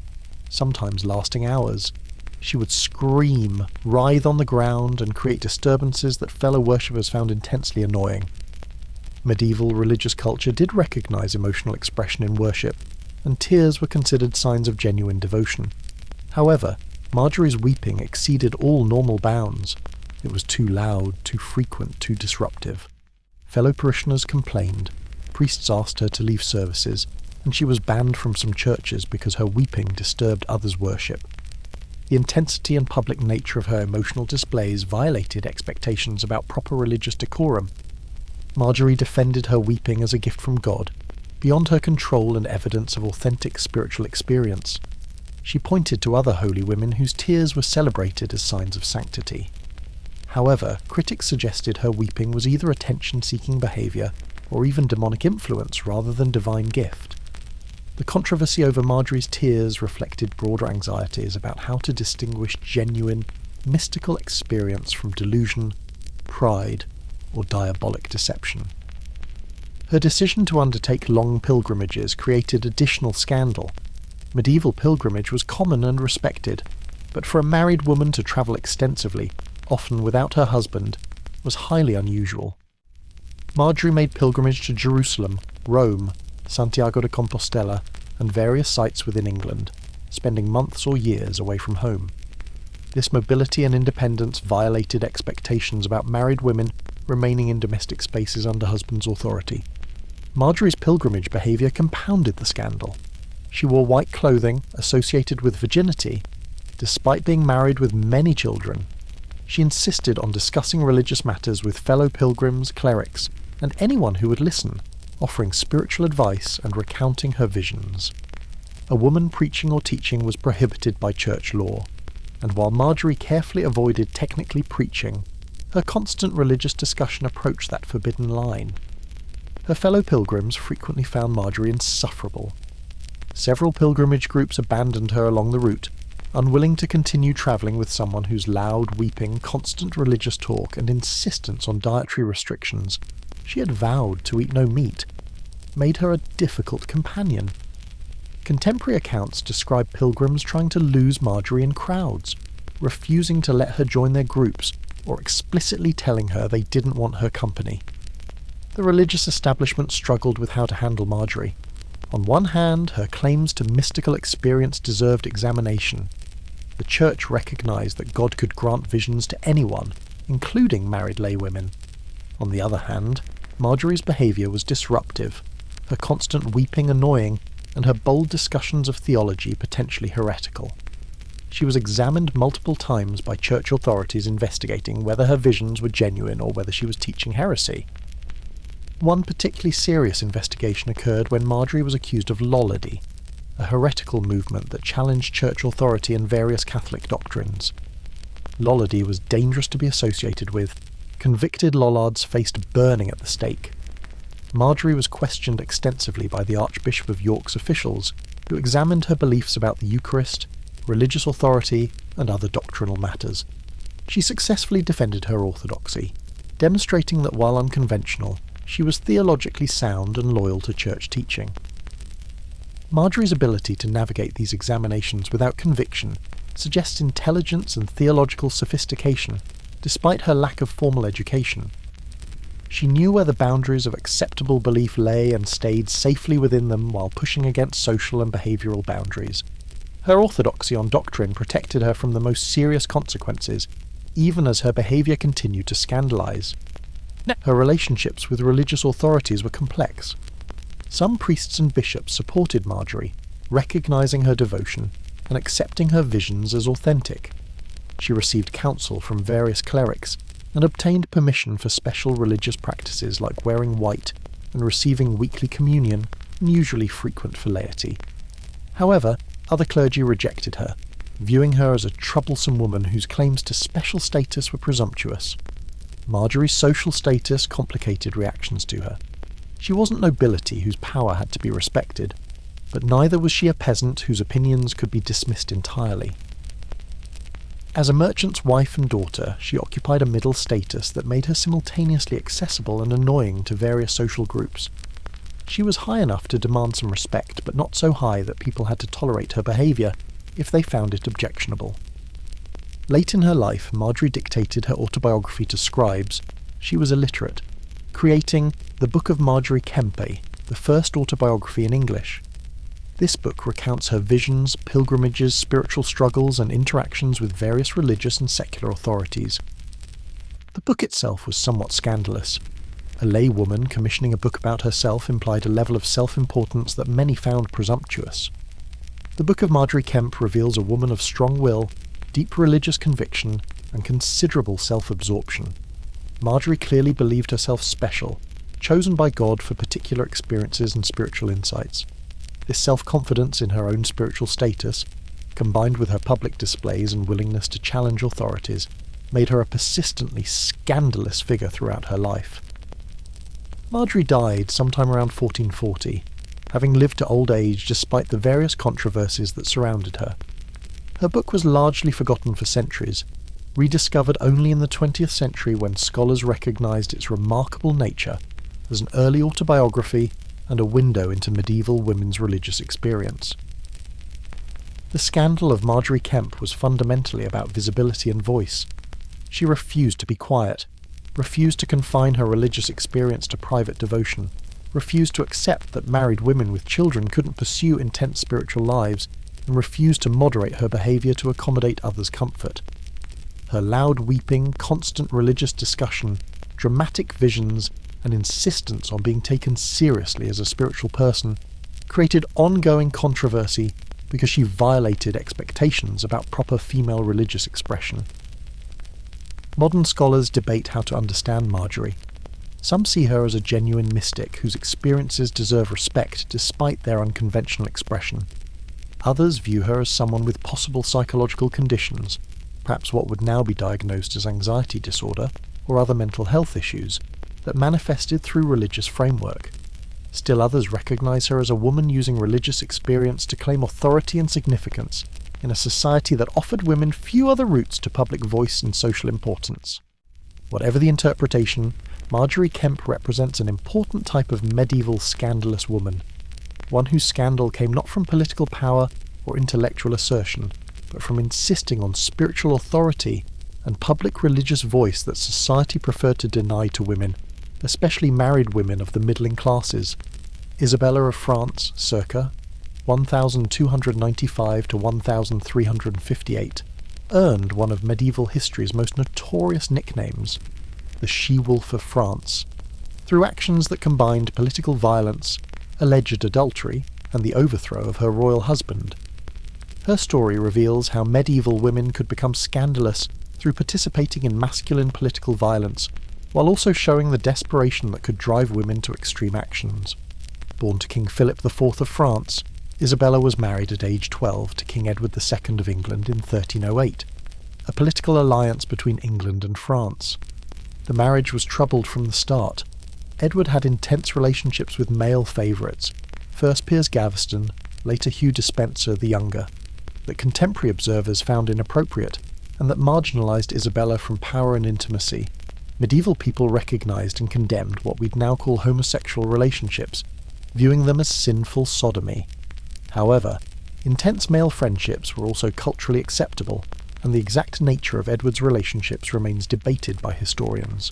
sometimes lasting hours. She would scream, writhe on the ground, and create disturbances that fellow worshippers found intensely annoying. Medieval religious culture did recognise emotional expression in worship, and tears were considered signs of genuine devotion. However, Margery's weeping exceeded all normal bounds. It was too loud, too frequent, too disruptive. Fellow parishioners complained, priests asked her to leave services, and she was banned from some churches because her weeping disturbed others' worship. The intensity and public nature of her emotional displays violated expectations about proper religious decorum. Margery defended her weeping as a gift from God, beyond her control and evidence of authentic spiritual experience. She pointed to other holy women whose tears were celebrated as signs of sanctity. However, critics suggested her weeping was either attention-seeking behaviour or even demonic influence rather than divine gift. The controversy over Margery's tears reflected broader anxieties about how to distinguish genuine, mystical experience from delusion, pride, or diabolic deception. Her decision to undertake long pilgrimages created additional scandal. Medieval pilgrimage was common and respected, but for a married woman to travel extensively, often without her husband, was highly unusual. Margery made pilgrimage to Jerusalem, Rome, Santiago de Compostela, and various sites within England, spending months or years away from home. This mobility and independence violated expectations about married women remaining in domestic spaces under husband's authority. Marjorie's pilgrimage behaviour compounded the scandal. She wore white clothing associated with virginity, despite being married with many children. She insisted on discussing religious matters with fellow pilgrims, clerics, and anyone who would listen, offering spiritual advice and recounting her visions. A woman preaching or teaching was prohibited by church law, and while Marjorie carefully avoided technically preaching, her constant religious discussion approached that forbidden line. Her fellow pilgrims frequently found Marjorie insufferable. Several pilgrimage groups abandoned her along the route, unwilling to continue travelling with someone whose loud, weeping, constant religious talk and insistence on dietary restrictions — she had vowed to eat no meat — made her a difficult companion. Contemporary accounts describe pilgrims trying to lose Marjorie in crowds, refusing to let her join their groups, or explicitly telling her they didn't want her company. The religious establishment struggled with how to handle Marjorie. On one hand, her claims to mystical experience deserved examination. The church recognised that God could grant visions to anyone, including married laywomen. On the other hand, Marjorie's behaviour was disruptive, her constant weeping annoying, and her bold discussions of theology potentially heretical. She was examined multiple times by church authorities investigating whether her visions were genuine or whether she was teaching heresy. One particularly serious investigation occurred when Marjorie was accused of lollardy, a heretical movement that challenged church authority and various Catholic doctrines. Lollardy was dangerous to be associated with. Convicted lollards faced burning at the stake. Marjorie was questioned extensively by the Archbishop of York's officials, who examined her beliefs about the Eucharist, religious authority, and other doctrinal matters. She successfully defended her orthodoxy, demonstrating that while unconventional, she was theologically sound and loyal to church teaching. Marjorie's ability to navigate these examinations without conviction suggests intelligence and theological sophistication, despite her lack of formal education. She knew where the boundaries of acceptable belief lay and stayed safely within them while pushing against social and behavioural boundaries. Her orthodoxy on doctrine protected her from the most serious consequences, even as her behaviour continued to scandalise. Her relationships with religious authorities were complex. Some priests and bishops supported Marjorie, recognising her devotion and accepting her visions as authentic. She received counsel from various clerics and obtained permission for special religious practices like wearing white and receiving weekly communion, unusually frequent for laity. However, other clergy rejected her, viewing her as a troublesome woman whose claims to special status were presumptuous. Marjorie's social status complicated reactions to her. She wasn't nobility whose power had to be respected, but neither was she a peasant whose opinions could be dismissed entirely. As a merchant's wife and daughter, she occupied a middle status that made her simultaneously accessible and annoying to various social groups. She was high enough to demand some respect, but not so high that people had to tolerate her behaviour if they found it objectionable. Late in her life, Marjorie dictated her autobiography to scribes. She was illiterate, creating the Book of Marjorie Kempe, the first autobiography in English. This book recounts her visions, pilgrimages, spiritual struggles, and interactions with various religious and secular authorities. The book itself was somewhat scandalous. A lay woman commissioning a book about herself implied a level of self-importance that many found presumptuous. The Book of Marjorie Kempe reveals a woman of strong will, deep religious conviction, and considerable self-absorption. Marjorie clearly believed herself special, chosen by God for particular experiences and spiritual insights. This self-confidence in her own spiritual status, combined with her public displays and willingness to challenge authorities, made her a persistently scandalous figure throughout her life. Marjorie died sometime around 1440, having lived to old age despite the various controversies that surrounded her. Her book was largely forgotten for centuries, rediscovered only in the 20th century when scholars recognised its remarkable nature as an early autobiography and a window into medieval women's religious experience. The scandal of Marjorie Kempe was fundamentally about visibility and voice. She refused to be quiet, refused to confine her religious experience to private devotion, refused to accept that married women with children couldn't pursue intense spiritual lives, and refused to moderate her behaviour to accommodate others' comfort. Her loud weeping, constant religious discussion dramatic visions, and insistence on being taken seriously as a spiritual person created ongoing controversy because she violated expectations about proper female religious expression. Modern scholars debate how to understand Marjorie. Some see her as a genuine mystic whose experiences deserve respect despite their unconventional expression. Others view her as someone with possible psychological conditions, perhaps what would now be diagnosed as anxiety disorder or other mental health issues, that manifested through religious framework. Still others recognise her as a woman using religious experience to claim authority and significance in a society that offered women few other routes to public voice and social importance. Whatever the interpretation, Marjorie Kempe represents an important type of medieval scandalous woman, one whose scandal came not from political power or intellectual assertion, but from insisting on spiritual authority and public religious voice that society preferred to deny to women, especially married women of the middling classes. Isabella of France, circa 1295 to 1358, earned one of medieval history's most notorious nicknames, the She-Wolf of France, through actions that combined political violence, alleged adultery, and the overthrow of her royal husband. Her story reveals how medieval women could become scandalous through participating in masculine political violence, while also showing the desperation that could drive women to extreme actions. Born to King Philip IV of France, Isabella was married at age 12 to King Edward II of England in 1308, a political alliance between England and France. The marriage was troubled from the start. Edward had intense relationships with male favourites, first Piers Gaveston, later Hugh Despenser the Younger, that contemporary observers found inappropriate, and that marginalised Isabella from power and intimacy. Medieval people recognised and condemned what we'd now call homosexual relationships, viewing them as sinful sodomy. However, intense male friendships were also culturally acceptable, and the exact nature of Edward's relationships remains debated by historians.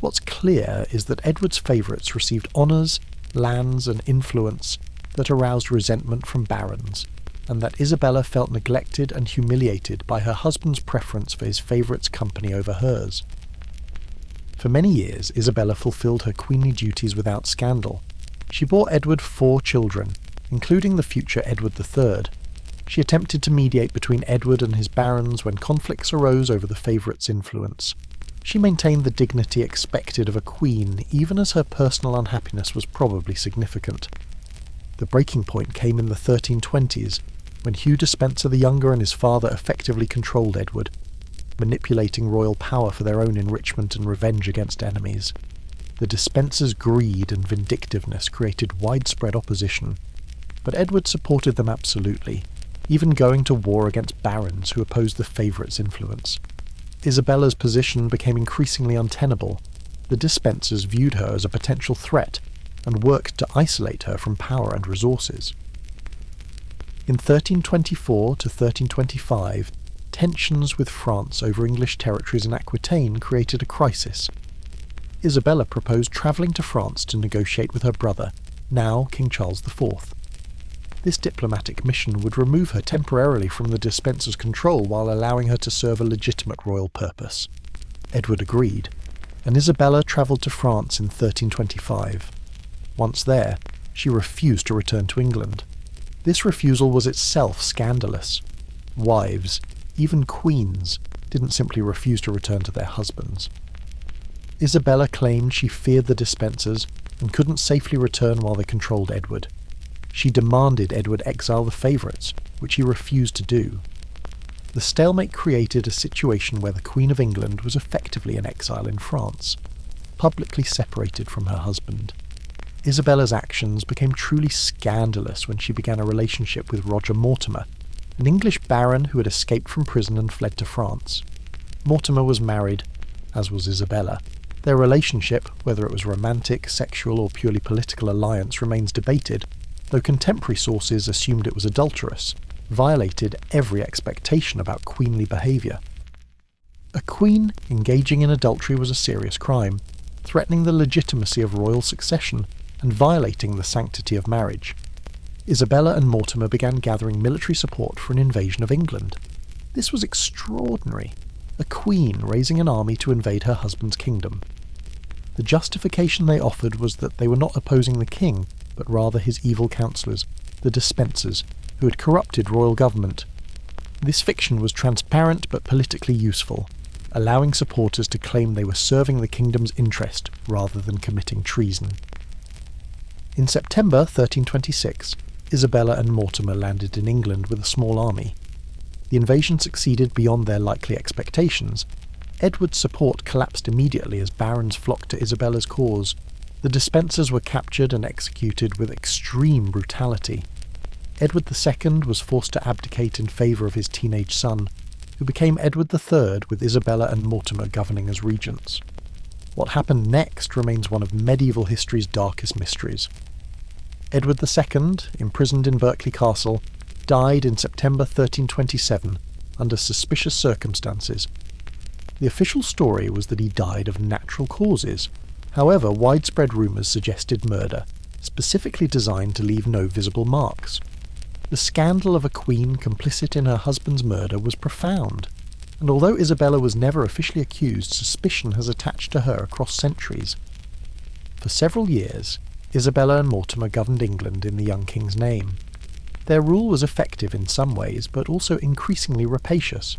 What's clear is that Edward's favourites received honours, lands, and influence that aroused resentment from barons, and that Isabella felt neglected and humiliated by her husband's preference for his favourites' company over hers. For many years, Isabella fulfilled her queenly duties without scandal. She bore Edward 4 children, including the future Edward III. She attempted to mediate between Edward and his barons when conflicts arose over the favourite's influence. She maintained the dignity expected of a queen, even as her personal unhappiness was probably significant. The breaking point came in the 1320s, when Hugh Despenser the Younger and his father effectively controlled Edward, manipulating royal power for their own enrichment and revenge against enemies. The Despensers' greed and vindictiveness created widespread opposition, but Edward supported them absolutely, even going to war against barons who opposed the favourite's influence. Isabella's position became increasingly untenable. The Despensers viewed her as a potential threat and worked to isolate her from power and resources. In 1324 to 1325, tensions with France over English territories in Aquitaine created a crisis. Isabella proposed travelling to France to negotiate with her brother, now King Charles IV. This diplomatic mission would remove her temporarily from the Despensers' control while allowing her to serve a legitimate royal purpose. Edward agreed, and Isabella travelled to France in 1325. Once there, she refused to return to England. This refusal was itself scandalous. Wives, even queens, didn't simply refuse to return to their husbands. Isabella claimed she feared the Despensers and couldn't safely return while they controlled Edward. She demanded Edward exile the favourites, which he refused to do. The stalemate created a situation where the Queen of England was effectively in exile in France, publicly separated from her husband. Isabella's actions became truly scandalous when she began a relationship with Roger Mortimer, an English baron who had escaped from prison and fled to France. Mortimer was married, as was Isabella. Their relationship, whether it was romantic, sexual, or purely political alliance, remains debated, though contemporary sources assumed it was adulterous, violated every expectation about queenly behaviour. A queen engaging in adultery was a serious crime, threatening the legitimacy of royal succession and violating the sanctity of marriage. Isabella and Mortimer began gathering military support for an invasion of England. This was extraordinary, a queen raising an army to invade her husband's kingdom. The justification they offered was that they were not opposing the king, but rather his evil counsellors, the dispensers, who had corrupted royal government. This fiction was transparent but politically useful, allowing supporters to claim they were serving the kingdom's interest rather than committing treason. In September 1326, Isabella and Mortimer landed in England with a small army. The invasion succeeded beyond their likely expectations. Edward's support collapsed immediately as barons flocked to Isabella's cause. The dispensers were captured and executed with extreme brutality. Edward II was forced to abdicate in favour of his teenage son, who became Edward III with Isabella and Mortimer governing as regents. What happened next remains one of medieval history's darkest mysteries. Edward II, imprisoned in Berkeley Castle, died in September 1327 under suspicious circumstances. The official story was that he died of natural causes. However, widespread rumours suggested murder, specifically designed to leave no visible marks. The scandal of a queen complicit in her husband's murder was profound, and although Isabella was never officially accused, suspicion has attached to her across centuries. For several years, Isabella and Mortimer governed England in the young king's name. Their rule was effective in some ways, but also increasingly rapacious.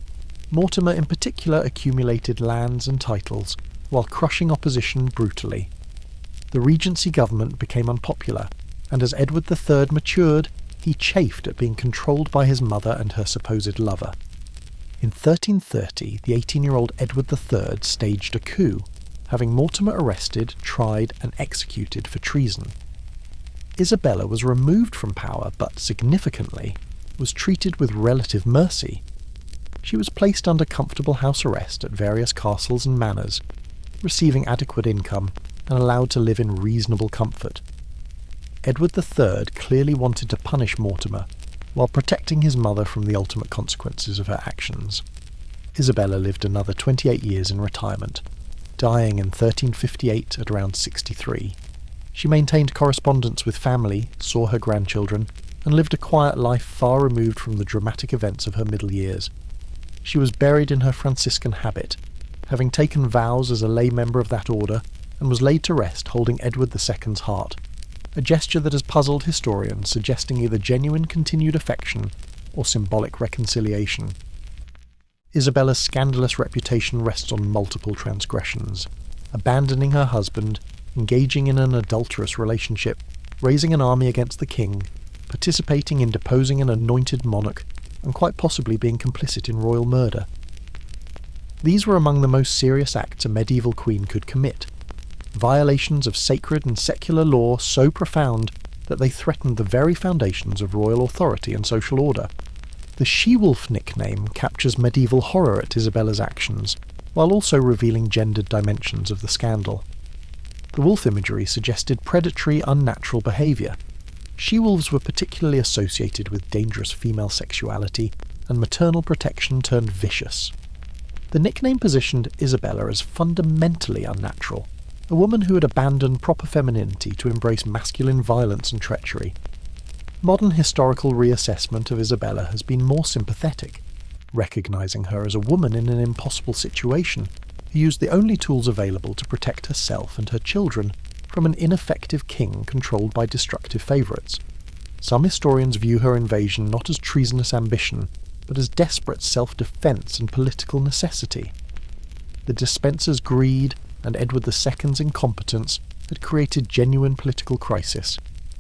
Mortimer in particular accumulated lands and titles, while crushing opposition brutally. The regency government became unpopular, and as Edward III matured, he chafed at being controlled by his mother and her supposed lover. In 1330, the 18-year-old Edward III staged a coup, having Mortimer arrested, tried, and executed for treason. Isabella was removed from power, but significantly, was treated with relative mercy. She was placed under comfortable house arrest at various castles and manors, receiving adequate income and allowed to live in reasonable comfort. Edward III clearly wanted to punish Mortimer, while protecting his mother from the ultimate consequences of her actions. Isabella lived another 28 years in retirement, dying in 1358 at around 63. She maintained correspondence with family, saw her grandchildren, and lived a quiet life far removed from the dramatic events of her middle years. She was buried in her Franciscan habit, having taken vows as a lay member of that order, and was laid to rest holding Edward II's heart, a gesture that has puzzled historians, suggesting either genuine continued affection or symbolic reconciliation. Isabella's scandalous reputation rests on multiple transgressions: abandoning her husband, engaging in an adulterous relationship, raising an army against the king, participating in deposing an anointed monarch, and quite possibly being complicit in royal murder. These were among the most serious acts a medieval queen could commit, violations of sacred and secular law so profound that they threatened the very foundations of royal authority and social order. The she-wolf nickname captures medieval horror at Isabella's actions, while also revealing gendered dimensions of the scandal. The wolf imagery suggested predatory, unnatural behaviour. She-wolves were particularly associated with dangerous female sexuality, and maternal protection turned vicious. The nickname positioned Isabella as fundamentally unnatural, a woman who had abandoned proper femininity to embrace masculine violence and treachery. Modern historical reassessment of Isabella has been more sympathetic, recognising her as a woman in an impossible situation, who used the only tools available to protect herself and her children from an ineffective king controlled by destructive favourites. Some historians view her invasion not as treasonous ambition, but as desperate self-defence and political necessity. The dispensers' greed and Edward II's incompetence had created genuine political crisis,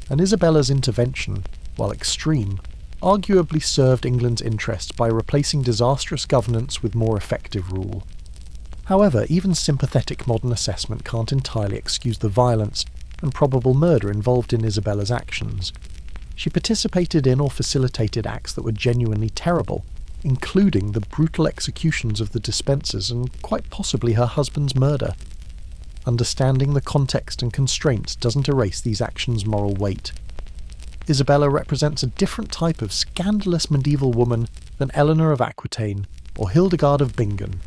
and Isabella's intervention, while extreme, arguably served England's interests by replacing disastrous governance with more effective rule. However, even sympathetic modern assessment can't entirely excuse the violence and probable murder involved in Isabella's actions. She participated in or facilitated acts that were genuinely terrible, including the brutal executions of the dispensers and quite possibly her husband's murder. Understanding the context and constraints doesn't erase these actions' moral weight. Isabella represents a different type of scandalous medieval woman than Eleanor of Aquitaine or Hildegard of Bingen.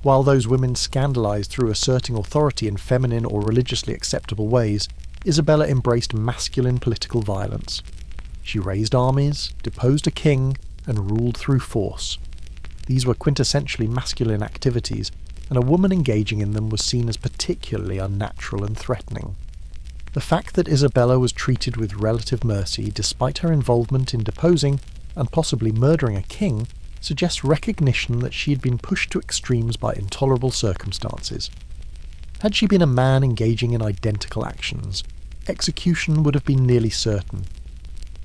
While those women scandalised through asserting authority in feminine or religiously acceptable ways, Isabella embraced masculine political violence. She raised armies, deposed a king, and ruled through force. These were quintessentially masculine activities, and a woman engaging in them was seen as particularly unnatural and threatening. The fact that Isabella was treated with relative mercy despite her involvement in deposing and possibly murdering a king suggests recognition that she had been pushed to extremes by intolerable circumstances. Had she been a man engaging in identical actions, execution would have been nearly certain.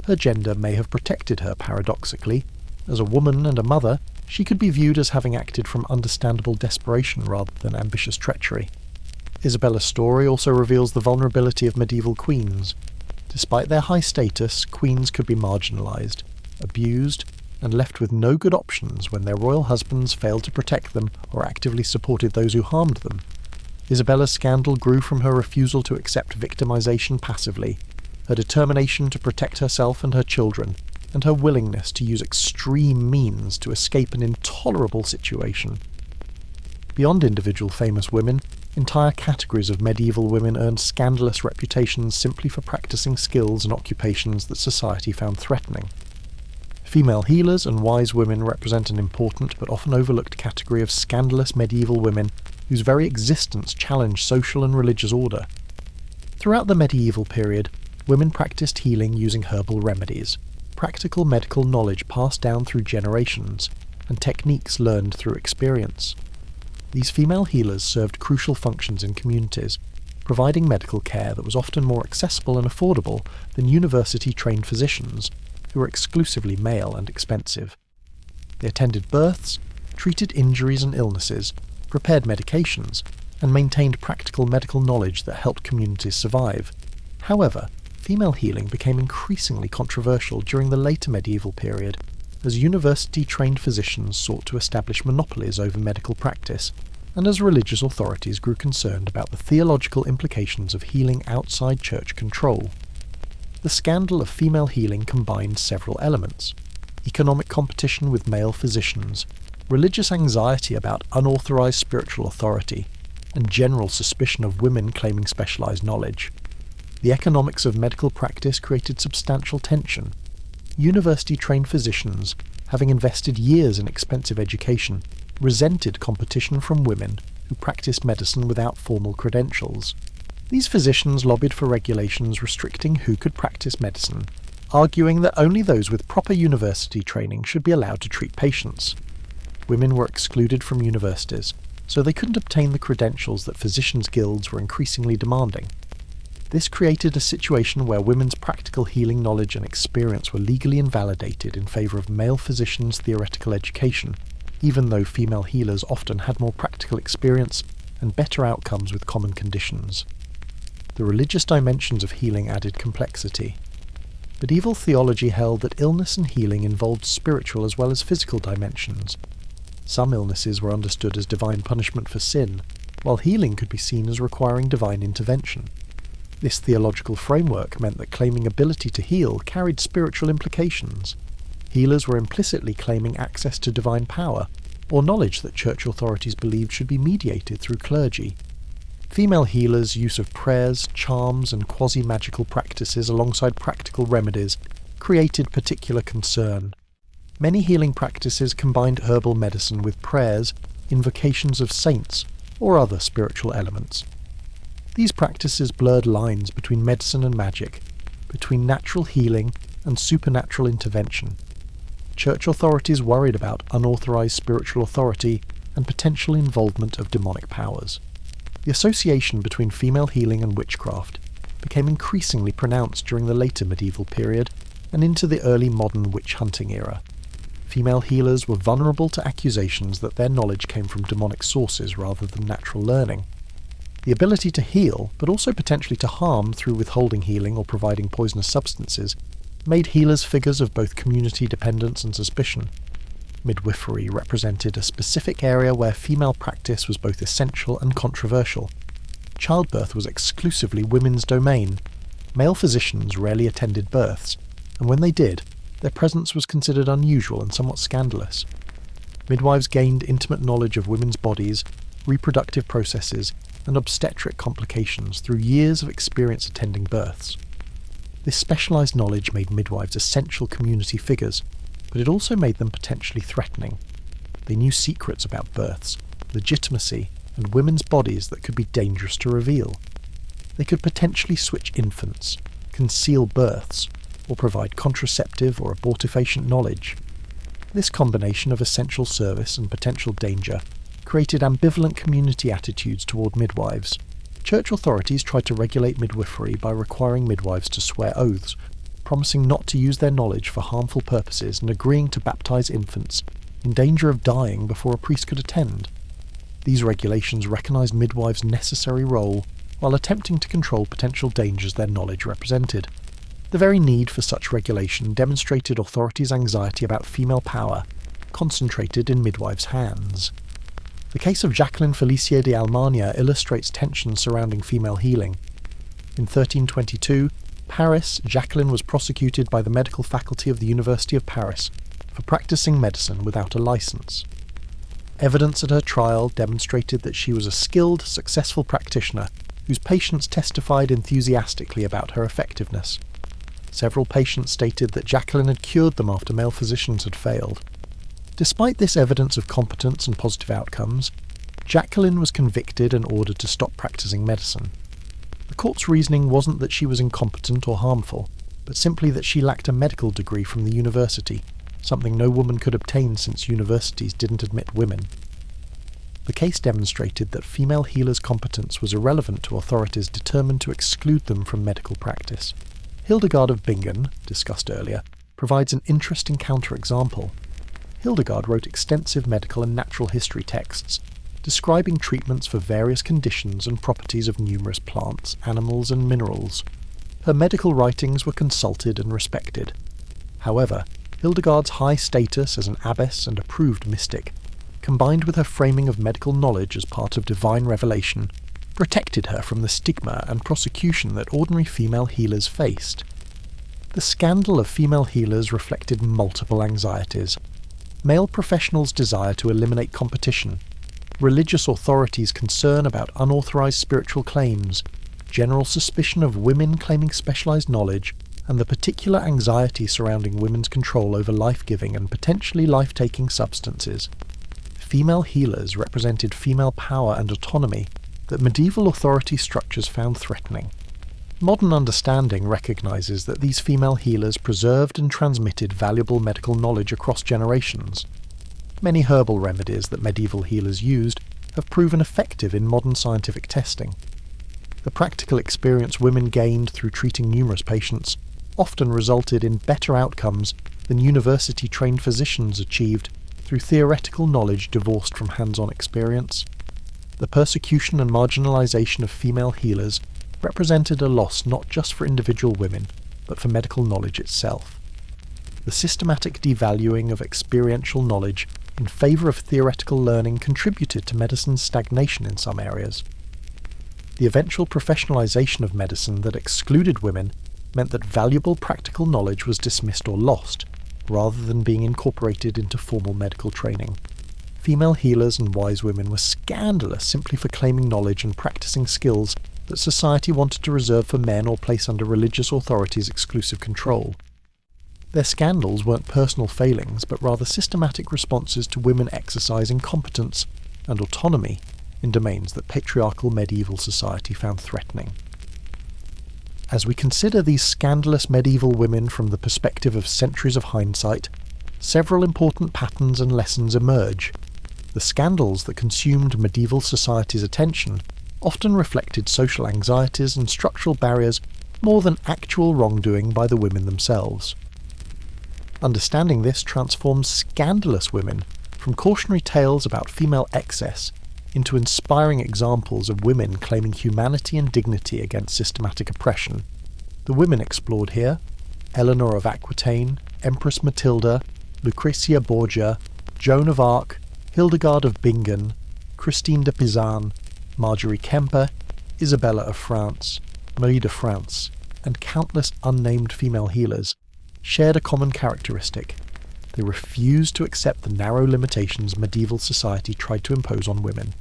Her gender may have protected her paradoxically. As a woman and a mother, she could be viewed as having acted from understandable desperation rather than ambitious treachery. Isabella's story also reveals the vulnerability of medieval queens. Despite their high status, queens could be marginalised, abused, and left with no good options when their royal husbands failed to protect them or actively supported those who harmed them. Isabella's scandal grew from her refusal to accept victimization passively, her determination to protect herself and her children, and her willingness to use extreme means to escape an intolerable situation. Beyond individual famous women, entire categories of medieval women earned scandalous reputations simply for practicing skills and occupations that society found threatening. Female healers and wise women represent an important but often overlooked category of scandalous medieval women whose very existence challenged social and religious order. Throughout the medieval period, women practiced healing using herbal remedies, practical medical knowledge passed down through generations, and techniques learned through experience. These female healers served crucial functions in communities, providing medical care that was often more accessible and affordable than university-trained physicians, who were exclusively male and expensive. They attended births, treated injuries and illnesses, prepared medications, and maintained practical medical knowledge that helped communities survive. However, female healing became increasingly controversial during the later medieval period, as university-trained physicians sought to establish monopolies over medical practice, and as religious authorities grew concerned about the theological implications of healing outside church control. The scandal of female healing combined several elements: economic competition with male physicians, religious anxiety about unauthorized spiritual authority, and general suspicion of women claiming specialized knowledge. The economics of medical practice created substantial tension. University-trained physicians, having invested years in expensive education, resented competition from women who practiced medicine without formal credentials. These physicians lobbied for regulations restricting who could practice medicine, arguing that only those with proper university training should be allowed to treat patients. Women were excluded from universities, so they couldn't obtain the credentials that physicians' guilds were increasingly demanding. This created a situation where women's practical healing knowledge and experience were legally invalidated in favour of male physicians' theoretical education, even though female healers often had more practical experience and better outcomes with common conditions. The religious dimensions of healing added complexity. Medieval theology held that illness and healing involved spiritual as well as physical dimensions. Some illnesses were understood as divine punishment for sin, while healing could be seen as requiring divine intervention. This theological framework meant that claiming ability to heal carried spiritual implications. Healers were implicitly claiming access to divine power, or knowledge that church authorities believed should be mediated through clergy. Female healers' use of prayers, charms, and quasi-magical practices alongside practical remedies created particular concern. Many healing practices combined herbal medicine with prayers, invocations of saints, or other spiritual elements. These practices blurred lines between medicine and magic, between natural healing and supernatural intervention. Church authorities worried about unauthorized spiritual authority and potential involvement of demonic powers. The association between female healing and witchcraft became increasingly pronounced during the later medieval period and into the early modern witch-hunting era. Female healers were vulnerable to accusations that their knowledge came from demonic sources rather than natural learning. The ability to heal, but also potentially to harm through withholding healing or providing poisonous substances, made healers figures of both community dependence and suspicion. Midwifery represented a specific area where female practice was both essential and controversial. Childbirth was exclusively women's domain. Male physicians rarely attended births, and when they did, their presence was considered unusual and somewhat scandalous. Midwives gained intimate knowledge of women's bodies, reproductive processes, and obstetric complications through years of experience attending births. This specialised knowledge made midwives essential community figures, but it also made them potentially threatening. They knew secrets about births, legitimacy, and women's bodies that could be dangerous to reveal. They could potentially switch infants, conceal births, or provide contraceptive or abortifacient knowledge. This combination of essential service and potential danger created ambivalent community attitudes toward midwives. Church authorities tried to regulate midwifery by requiring midwives to swear oaths, promising not to use their knowledge for harmful purposes and agreeing to baptize infants in danger of dying before a priest could attend. These regulations recognized midwives' necessary role while attempting to control potential dangers their knowledge represented. The very need for such regulation demonstrated authorities' anxiety about female power, concentrated in midwives' hands. The case of Jacqueline Felicia de Almania illustrates tensions surrounding female healing. In 1322, Paris, Jacqueline was prosecuted by the medical faculty of the University of Paris for practicing medicine without a license. Evidence at her trial demonstrated that she was a skilled, successful practitioner whose patients testified enthusiastically about her effectiveness. Several patients stated that Jacqueline had cured them after male physicians had failed. Despite this evidence of competence and positive outcomes, Jacqueline was convicted and ordered to stop practicing medicine. The court's reasoning wasn't that she was incompetent or harmful, but simply that she lacked a medical degree from the university, something no woman could obtain since universities didn't admit women. The case demonstrated that female healers' competence was irrelevant to authorities determined to exclude them from medical practice. Hildegard of Bingen, discussed earlier, provides an interesting counterexample. Hildegard wrote extensive medical and natural history texts, describing treatments for various conditions and properties of numerous plants, animals, and minerals. Her medical writings were consulted and respected. However, Hildegard's high status as an abbess and approved mystic, combined with her framing of medical knowledge as part of divine revelation, protected her from the stigma and prosecution that ordinary female healers faced. The scandal of female healers reflected multiple anxieties: male professionals' desire to eliminate competition, religious authorities' concern about unauthorized spiritual claims, general suspicion of women claiming specialized knowledge, and the particular anxiety surrounding women's control over life-giving and potentially life-taking substances. Female healers represented female power and autonomy that medieval authority structures found threatening. Modern understanding recognizes that these female healers preserved and transmitted valuable medical knowledge across generations. Many herbal remedies that medieval healers used have proven effective in modern scientific testing. The practical experience women gained through treating numerous patients often resulted in better outcomes than university-trained physicians achieved through theoretical knowledge divorced from hands-on experience. The persecution and marginalization of female healers represented a loss not just for individual women, but for medical knowledge itself. The systematic devaluing of experiential knowledge in favor of theoretical learning contributed to medicine's stagnation in some areas. The eventual professionalization of medicine that excluded women meant that valuable practical knowledge was dismissed or lost, rather than being incorporated into formal medical training. Female healers and wise women were scandalous simply for claiming knowledge and practicing skills that society wanted to reserve for men or place under religious authorities' exclusive control. Their scandals weren't personal failings, but rather systematic responses to women exercising competence and autonomy in domains that patriarchal medieval society found threatening. As we consider these scandalous medieval women from the perspective of centuries of hindsight, several important patterns and lessons emerge. The scandals that consumed medieval society's attention often reflected social anxieties and structural barriers more than actual wrongdoing by the women themselves. Understanding this transforms scandalous women from cautionary tales about female excess into inspiring examples of women claiming humanity and dignity against systematic oppression. The women explored here: Eleanor of Aquitaine, Empress Matilda, Lucrezia Borgia, Joan of Arc, Hildegard of Bingen, Christine de Pizan, Marjorie Kemper, Isabella of France, Marie de France, and countless unnamed female healers, shared a common characteristic: they refused to accept the narrow limitations medieval society tried to impose on women.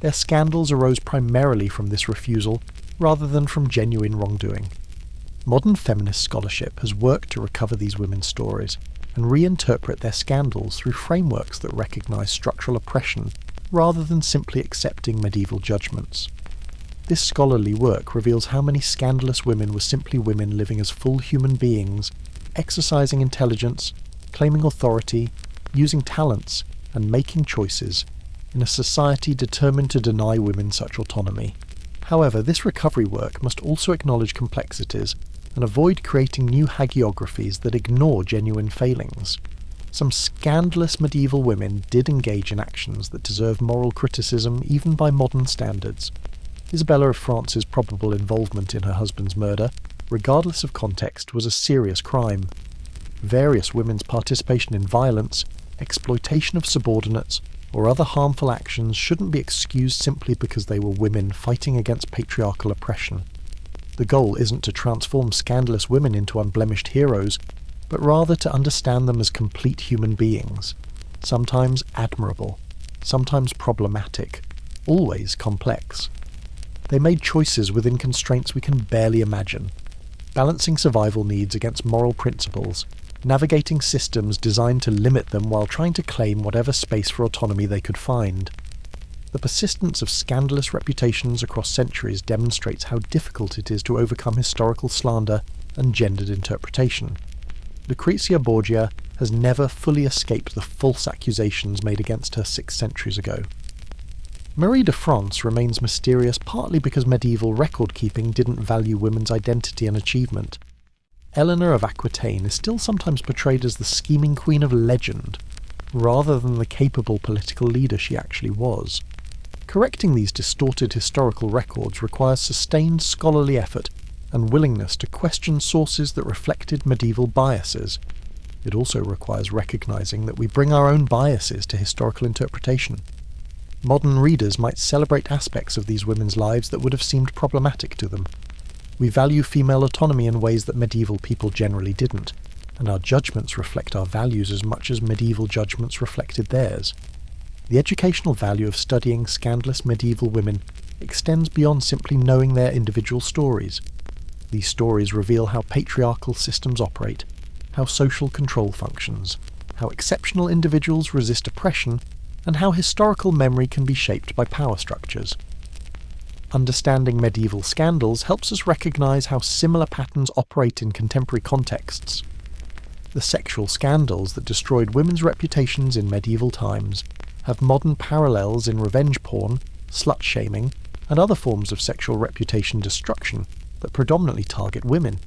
Their scandals arose primarily from this refusal, rather than from genuine wrongdoing. Modern feminist scholarship has worked to recover these women's stories and reinterpret their scandals through frameworks that recognize structural oppression rather than simply accepting medieval judgments. This scholarly work reveals how many scandalous women were simply women living as full human beings, exercising intelligence, claiming authority, using talents, and making choices, in a society determined to deny women such autonomy. However, this recovery work must also acknowledge complexities and avoid creating new hagiographies that ignore genuine failings. Some scandalous medieval women did engage in actions that deserve moral criticism even by modern standards. Isabella of France's probable involvement in her husband's murder, regardless of context, was a serious crime. Various women's participation in violence, exploitation of subordinates, or other harmful actions shouldn't be excused simply because they were women fighting against patriarchal oppression. The goal isn't to transform scandalous women into unblemished heroes, but rather to understand them as complete human beings, sometimes admirable, sometimes problematic, always complex. They made choices within constraints we can barely imagine, balancing survival needs against moral principles, navigating systems designed to limit them while trying to claim whatever space for autonomy they could find. The persistence of scandalous reputations across centuries demonstrates how difficult it is to overcome historical slander and gendered interpretation. Lucrezia Borgia has never fully escaped the false accusations made against her 6 centuries ago. Marie de France remains mysterious partly because medieval record-keeping didn't value women's identity and achievement. Eleanor of Aquitaine is still sometimes portrayed as the scheming queen of legend, rather than the capable political leader she actually was. Correcting these distorted historical records requires sustained scholarly effort and willingness to question sources that reflected medieval biases. It also requires recognizing that we bring our own biases to historical interpretation. Modern readers might celebrate aspects of these women's lives that would have seemed problematic to them. We value female autonomy in ways that medieval people generally didn't, and our judgments reflect our values as much as medieval judgments reflected theirs. The educational value of studying scandalous medieval women extends beyond simply knowing their individual stories. These stories reveal how patriarchal systems operate, how social control functions, how exceptional individuals resist oppression, and how historical memory can be shaped by power structures. Understanding medieval scandals helps us recognize how similar patterns operate in contemporary contexts. The sexual scandals that destroyed women's reputations in medieval times have modern parallels in revenge porn, slut-shaming, and other forms of sexual reputation destruction that predominantly target women.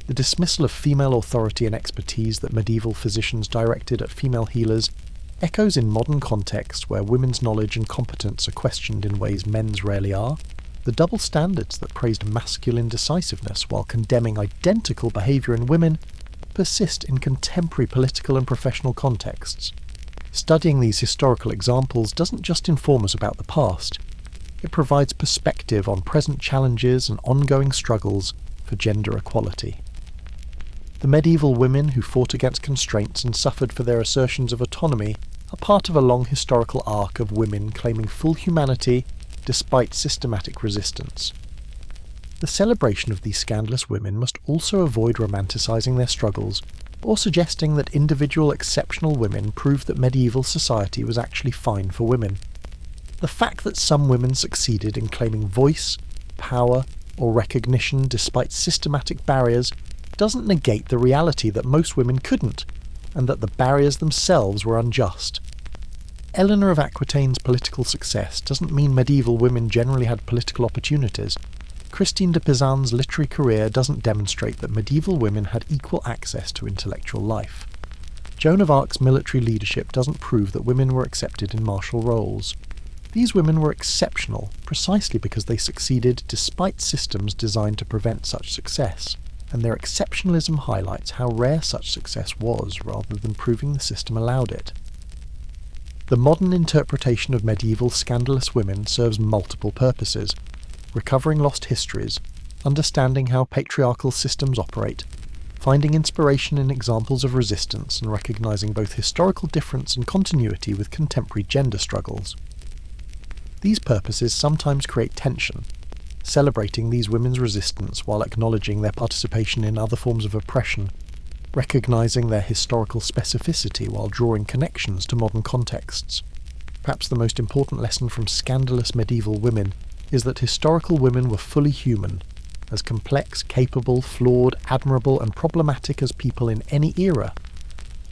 The dismissal of female authority and expertise that medieval physicians directed at female healers echoes in modern contexts where women's knowledge and competence are questioned in ways men's rarely are. The double standards that praised masculine decisiveness while condemning identical behaviour in women persist in contemporary political and professional contexts. Studying these historical examples doesn't just inform us about the past, it provides perspective on present challenges and ongoing struggles for gender equality. The medieval women who fought against constraints and suffered for their assertions of autonomy are part of a long historical arc of women claiming full humanity despite systematic resistance. The celebration of these scandalous women must also avoid romanticising their struggles or suggesting that individual exceptional women proved that medieval society was actually fine for women. The fact that some women succeeded in claiming voice, power, or recognition despite systematic barriers doesn't negate the reality that most women couldn't, and that the barriers themselves were unjust. Eleanor of Aquitaine's political success doesn't mean medieval women generally had political opportunities. Christine de Pizan's literary career doesn't demonstrate that medieval women had equal access to intellectual life. Joan of Arc's military leadership doesn't prove that women were accepted in martial roles. These women were exceptional precisely because they succeeded despite systems designed to prevent such success, and their exceptionalism highlights how rare such success was rather than proving the system allowed it. The modern interpretation of medieval scandalous women serves multiple purposes: recovering lost histories, understanding how patriarchal systems operate, finding inspiration in examples of resistance and recognizing both historical difference and continuity with contemporary gender struggles. These purposes sometimes create tension, celebrating these women's resistance while acknowledging their participation in other forms of oppression, recognizing their historical specificity while drawing connections to modern contexts. Perhaps the most important lesson from scandalous medieval women is that historical women were fully human, as complex, capable, flawed, admirable and problematic as people in any era.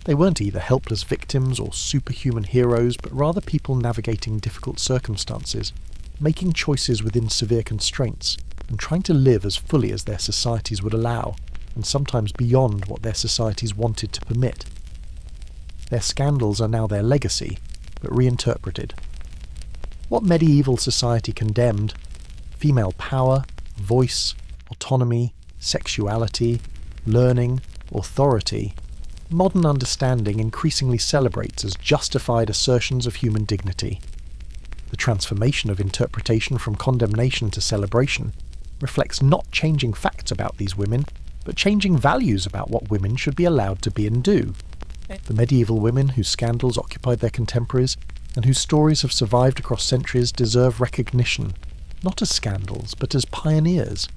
They weren't either helpless victims or superhuman heroes, but rather people navigating difficult circumstances, making choices within severe constraints, and trying to live as fully as their societies would allow, and sometimes beyond what their societies wanted to permit. Their scandals are now their legacy, but reinterpreted. What medieval society condemned, female power, voice, autonomy, sexuality, learning, authority, modern understanding increasingly celebrates as justified assertions of human dignity. The transformation of interpretation from condemnation to celebration reflects not changing facts about these women, but changing values about what women should be allowed to be and do. The medieval women whose scandals occupied their contemporaries and whose stories have survived across centuries deserve recognition, not as scandals, but as pioneers,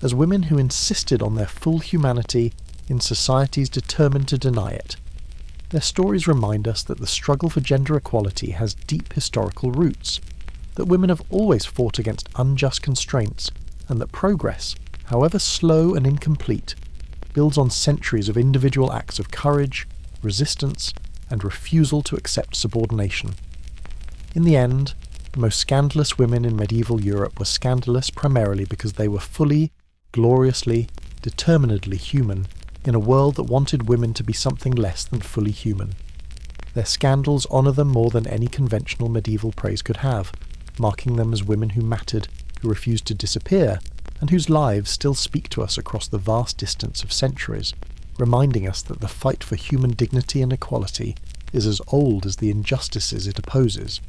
as women who insisted on their full humanity in societies determined to deny it. Their stories remind us that the struggle for gender equality has deep historical roots, that women have always fought against unjust constraints, and that progress, however slow and incomplete, builds on centuries of individual acts of courage, resistance, and refusal to accept subordination. In the end, the most scandalous women in medieval Europe were scandalous primarily because they were fully, gloriously, determinedly human in a world that wanted women to be something less than fully human. Their scandals honour them more than any conventional medieval praise could have, marking them as women who mattered, who refused to disappear, and whose lives still speak to us across the vast distance of centuries, reminding us that the fight for human dignity and equality is as old as the injustices it opposes.